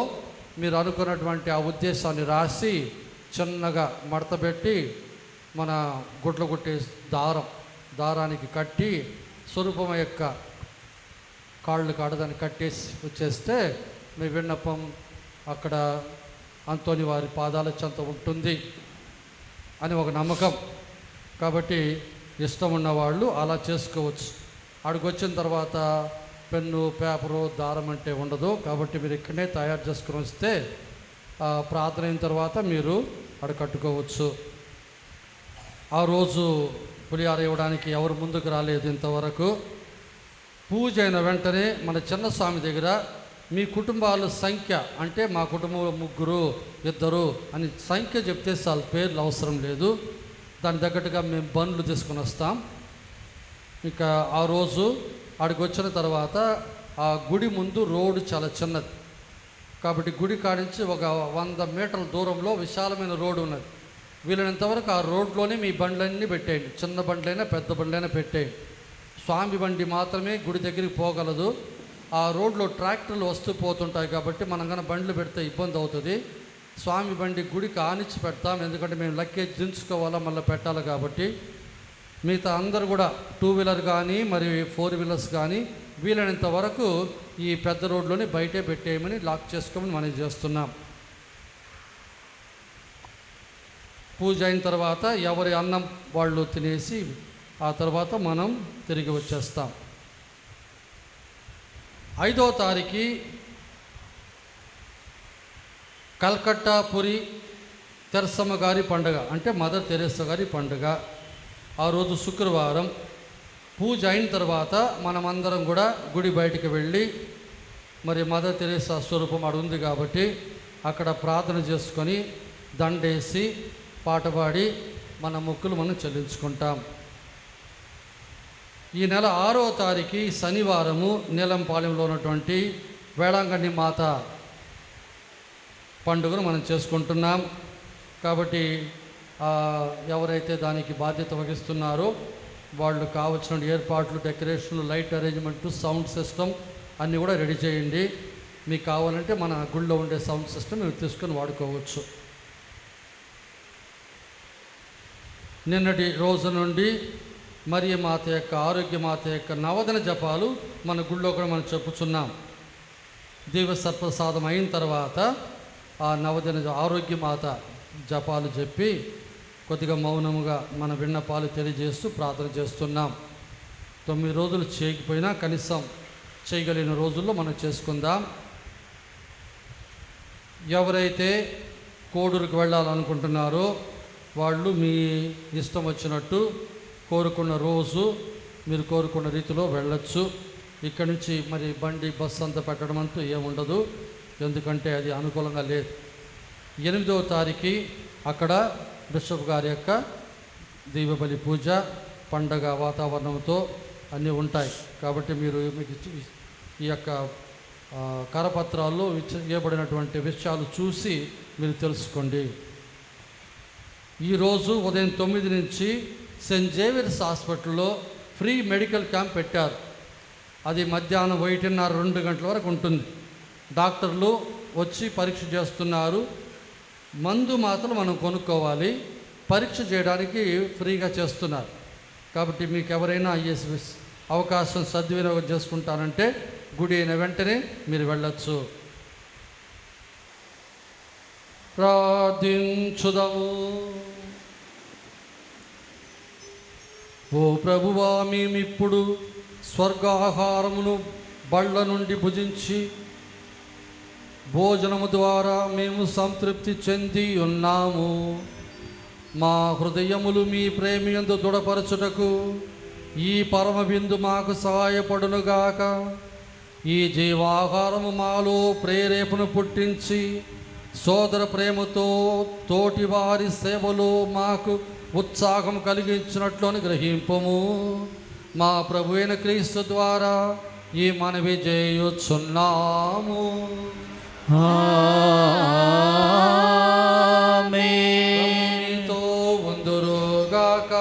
A: మీరు అనుకున్నటువంటి ఆ ఉద్దేశాన్ని రాసి చిన్నగా మడతపెట్టి మన గుడ్లు కుట్టే దారానికి కట్టి స్వరూపం యొక్క కాళ్ళు కాడదాన్ని కట్టేసి వచ్చేస్తే మీ విన్నపం అక్కడ అంతోని వారి పాదాల చెంత ఉంటుంది అని ఒక నమ్మకం. కాబట్టి ఇష్టం ఉన్నవాళ్ళు అలా చేసుకోవచ్చు. అక్కడికి వచ్చిన తర్వాత పెన్ను, పేపరు, దారం అంటే ఉండదు. కాబట్టి మీరు ఇక్కడనే తయారు చేసుకుని వస్తే ప్రార్థన అయిన తర్వాత మీరు అక్కడ కట్టుకోవచ్చు. ఆ రోజు పులిహార ఇవ్వడానికి ఎవరు ముందుకు రాలేదు ఇంతవరకు. పూజ అయిన వెంటనే మన చిన్నస్వామి దగ్గర మీ కుటుంబాల సంఖ్య, అంటే మా కుటుంబంలో 3, 2 అని సంఖ్య చెప్తే చాలు, పేర్లు అవసరం లేదు. దాని తగ్గట్టుగా మేము బండ్లు తీసుకొని వస్తాం. ఇక ఆ రోజు అక్కడికి వచ్చిన తర్వాత ఆ గుడి ముందు రోడ్డు చాలా చిన్నది. కాబట్టి గుడి కాడించి ఒక 100 మీటర్ల దూరంలో విశాలమైన రోడ్డు ఉన్నది. వీలైనంతవరకు ఆ రోడ్లోనే మీ బండ్లన్నీ పెట్టేయండి. చిన్న బండ్లైనా పెద్ద బండ్లైనా పెట్టేయండి. స్వామి బండి మాత్రమే గుడి దగ్గరికి పోగలదు. ఆ రోడ్లో ట్రాక్టర్లు వస్తూ పోతుంటాయి కాబట్టి మనం కన్నా బండ్లు పెడితే ఇబ్బంది అవుతుంది. స్వామి బండి గుడికి ఆనిచ్చి పెడతాం, ఎందుకంటే మేము లగ్గేజ్ దించుకోవాలా, మళ్ళీ పెట్టాలి. కాబట్టి మిగతా అందరూ కూడా 2 వీలర్ కానీ మరియు 4 వీలర్స్ కానీ వీలైనంత వరకు ఈ పెద్ద రోడ్లోనే బయటే పెట్టేయమని లాక్ చేసుకోమని మనం చేస్తున్నాం. పూజ అయిన తర్వాత ఎవరి అన్నం వాళ్ళు తినేసి ఆ తర్వాత మనం తిరిగి వచ్చేస్తాం. 5వ తారీఖు కల్కట్టా పురి తెరసమ్మ గారి పండుగ, అంటే మదర్ తెరేసా గారి పండుగ. ఆ రోజు శుక్రవారం పూజ అయిన తర్వాత మనమందరం కూడా గుడి బయటికి వెళ్ళి, మరి మదర్ తెరేసా స్వరూపం అక్కడ ఉంది కాబట్టి అక్కడ ప్రార్థన చేసుకొని దండేసి పాట పాడి మన మొక్కులు మనం చెల్లించుకుంటాం. ఈ నెల 6వ తారీఖు శనివారము నీలంపాలెంలో ఉన్నటువంటి వేళాంగణి మాత పండుగను మనం చేసుకుంటున్నాం. కాబట్టి ఎవరైతే దానికి బాధ్యత వహిస్తున్నారో వాళ్ళు కావలసిన ఏర్పాట్లు, డెకరేషన్లు, లైట్ అరేంజ్మెంటు, సౌండ్ సిస్టమ్ అన్నీ కూడా రెడీ చేయండి. మీకు కావాలంటే మన గుళ్ళో ఉండే సౌండ్ సిస్టమ్ మీరు తీసుకొని వాడుకోవచ్చు. నిన్నటి రోజు నుండి మరియ మాత యొక్క, ఆరోగ్య మాత యొక్క నవదన జపాలు మన గుళ్ళో కూడా మనం చెప్పుచున్నాం. దివ్య సర్ప్రసాదం అయిన తర్వాత ఆ నవదన ఆరోగ్య మాత జపాలు చెప్పి కొద్దిగా మౌనముగా మన విన్నపాలు తెలియజేస్తూ ప్రార్థన చేస్తున్నాం. 9 రోజులు చేయకపోయినా కనీసం చేయగలిగిన రోజుల్లో మనం చేసుకుందాం. ఎవరైతే కోడూరుకు వెళ్ళాలనుకుంటున్నారో వాళ్ళు మీ ఇష్టం వచ్చినట్టు కోరుకున్న రోజు మీరు కోరుకున్న రీతిలో వెళ్ళొచ్చు. ఇక్కడి నుంచి మరి బండి, బస్సు అంతా పెట్టడం అంటూ ఏముండదు, ఎందుకంటే అది అనుకూలంగా లేదు. 8వ తారీఖు అక్కడ బిషప్ గారి యొక్క దివ్యబలి పూజ, పండగ వాతావరణంతో అన్నీ ఉంటాయి. కాబట్టి మీరు మీకు ఈ యొక్క కరపత్రాల్లో ఇవ్వబడినటువంటి విషయాలు చూసి మీరు తెలుసుకోండి. ఈరోజు ఉదయం 9 నుంచి సెయింట్ జేవియర్స్ హాస్పిటల్లో ఫ్రీ మెడికల్ క్యాంప్ పెట్టారు. అది మధ్యాహ్నం 1:30, 2 గంటల వరకు ఉంటుంది. డాక్టర్లు వచ్చి పరీక్ష చేస్తున్నారు. మందు మాత్రం మనం కొనుక్కోవాలి. పరీక్ష చేయడానికి ఫ్రీగా చేస్తున్నారు. కాబట్టి మీకు ఎవరైనా ఈ అవకాశం సద్వినియోగం చేసుకుంటారంటే గుడి అయిన వెంటనే మీరు వెళ్ళొచ్చు. ప్రార్థించుదాము. ఓ ప్రభువా, మేమిప్పుడు స్వర్గాహారమును బళ్ళ నుండి భుజించి భోజనము ద్వారా మేము సంతృప్తి చెంది ఉన్నాము. మా హృదయములు మీ ప్రేమయందు దృఢపరచుటకు ఈ పరమ బిందు మాకు సహాయపడునుగాక. ఈ జీవాహారము మాలో ప్రేరేపణ పుట్టించి సోదర ప్రేమతో తోటి వారి సేవలో మాకు ఉత్సాహం కలిగించినట్లు గ్రహింపము. మా ప్రభు అయిన క్రీస్తు ద్వారా ఈ మనవి చేయుచున్నాము. మీతో ఉందురుగాక.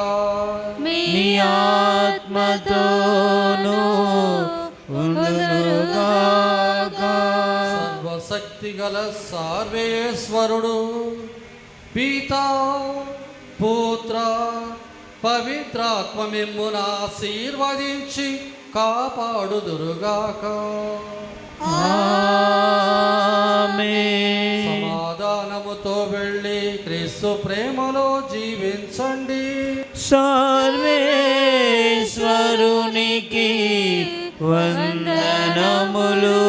C: నీ ఆత్మతోను ఉందురుగాక.
A: సర్వశక్తి గల సర్వేశ్వరుడు పితా పుత్ర పవిత్రాత్మ మిమ్మును ఆశీర్వదించి కాపాడుదురుగాక.
C: ఆమేన్.
A: సమాధానముతో వెళ్ళి క్రీస్తు ప్రేమలో జీవించండి.
C: సర్వేశ్వరునికి వందనములు.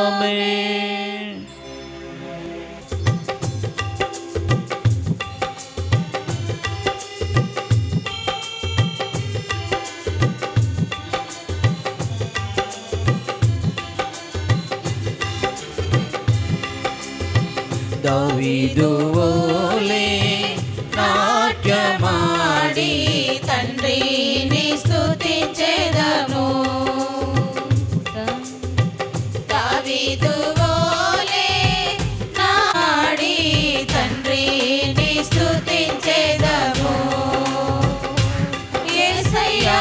C: ఆమేన్. దావీదు వోలే నాట్యమాడి
E: తండ్రిని స్తుతించెదను. దావీదు వోలే నాడి తండ్రిని స్తుతించెదము. యేసయ్యా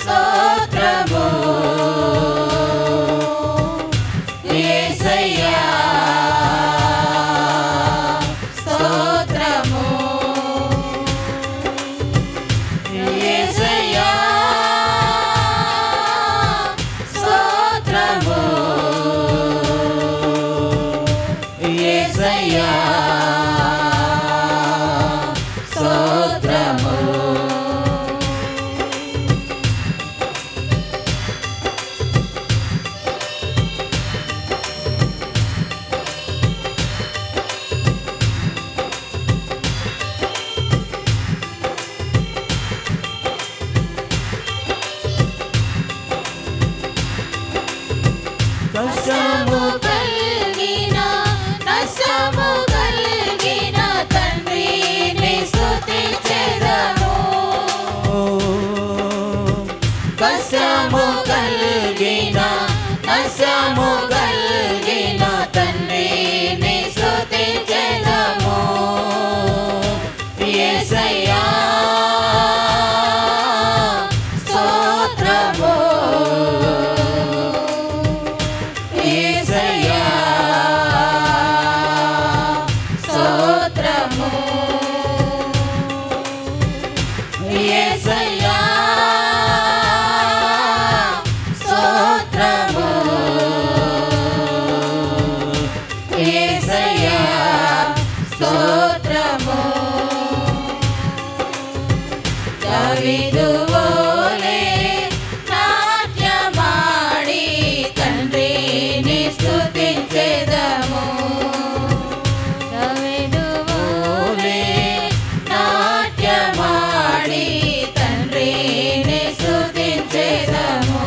E: స్తోత్రము. యేసయ్యా స్తోత్రము. యేసయ్యా స్తోత్రము. యేసయ్యా స్తోత్రము.
C: కష్టము
E: కలిగిన నష్టము కలిగిన తండ్రిని స్తుతించెదను. కష్టము కలిగిన నష్టము కలిగిన తండ్రిని స్తుతించెదము. యేసయ్యా స్తోత్రము. యేసయ్యా స్తోత్రము. యేసయ్యా స్తోత్రము. యేసయ్యా స్తోత్రము. దావీదు వోలే నాట్యమాడి తండ్రిని స్తుతించెదము. దావీదు వోలే నాట్యమాడి తండ్రిని స్తుతించెదము.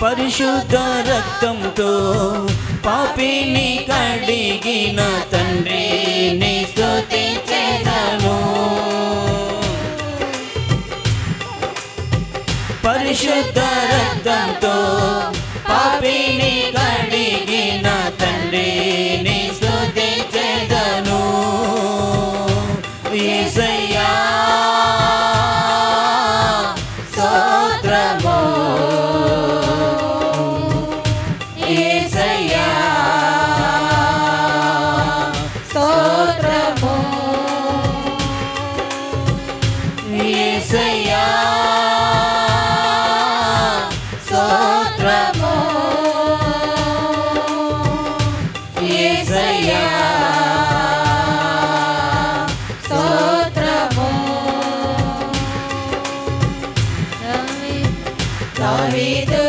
C: పరిశుద్ధ రక్తంతో పాపిని కడిగిన తండ్రిని స్తుతించెదను. పరిశుద్ధ రక్తంతో పాపిని కడిగిన తండ్రిని స్తుతించెదను. యేసయ్యా స్తోత్రము. యేసయ్యా
E: స్తోత్రము.
C: యేసయ్యా
E: సావేతు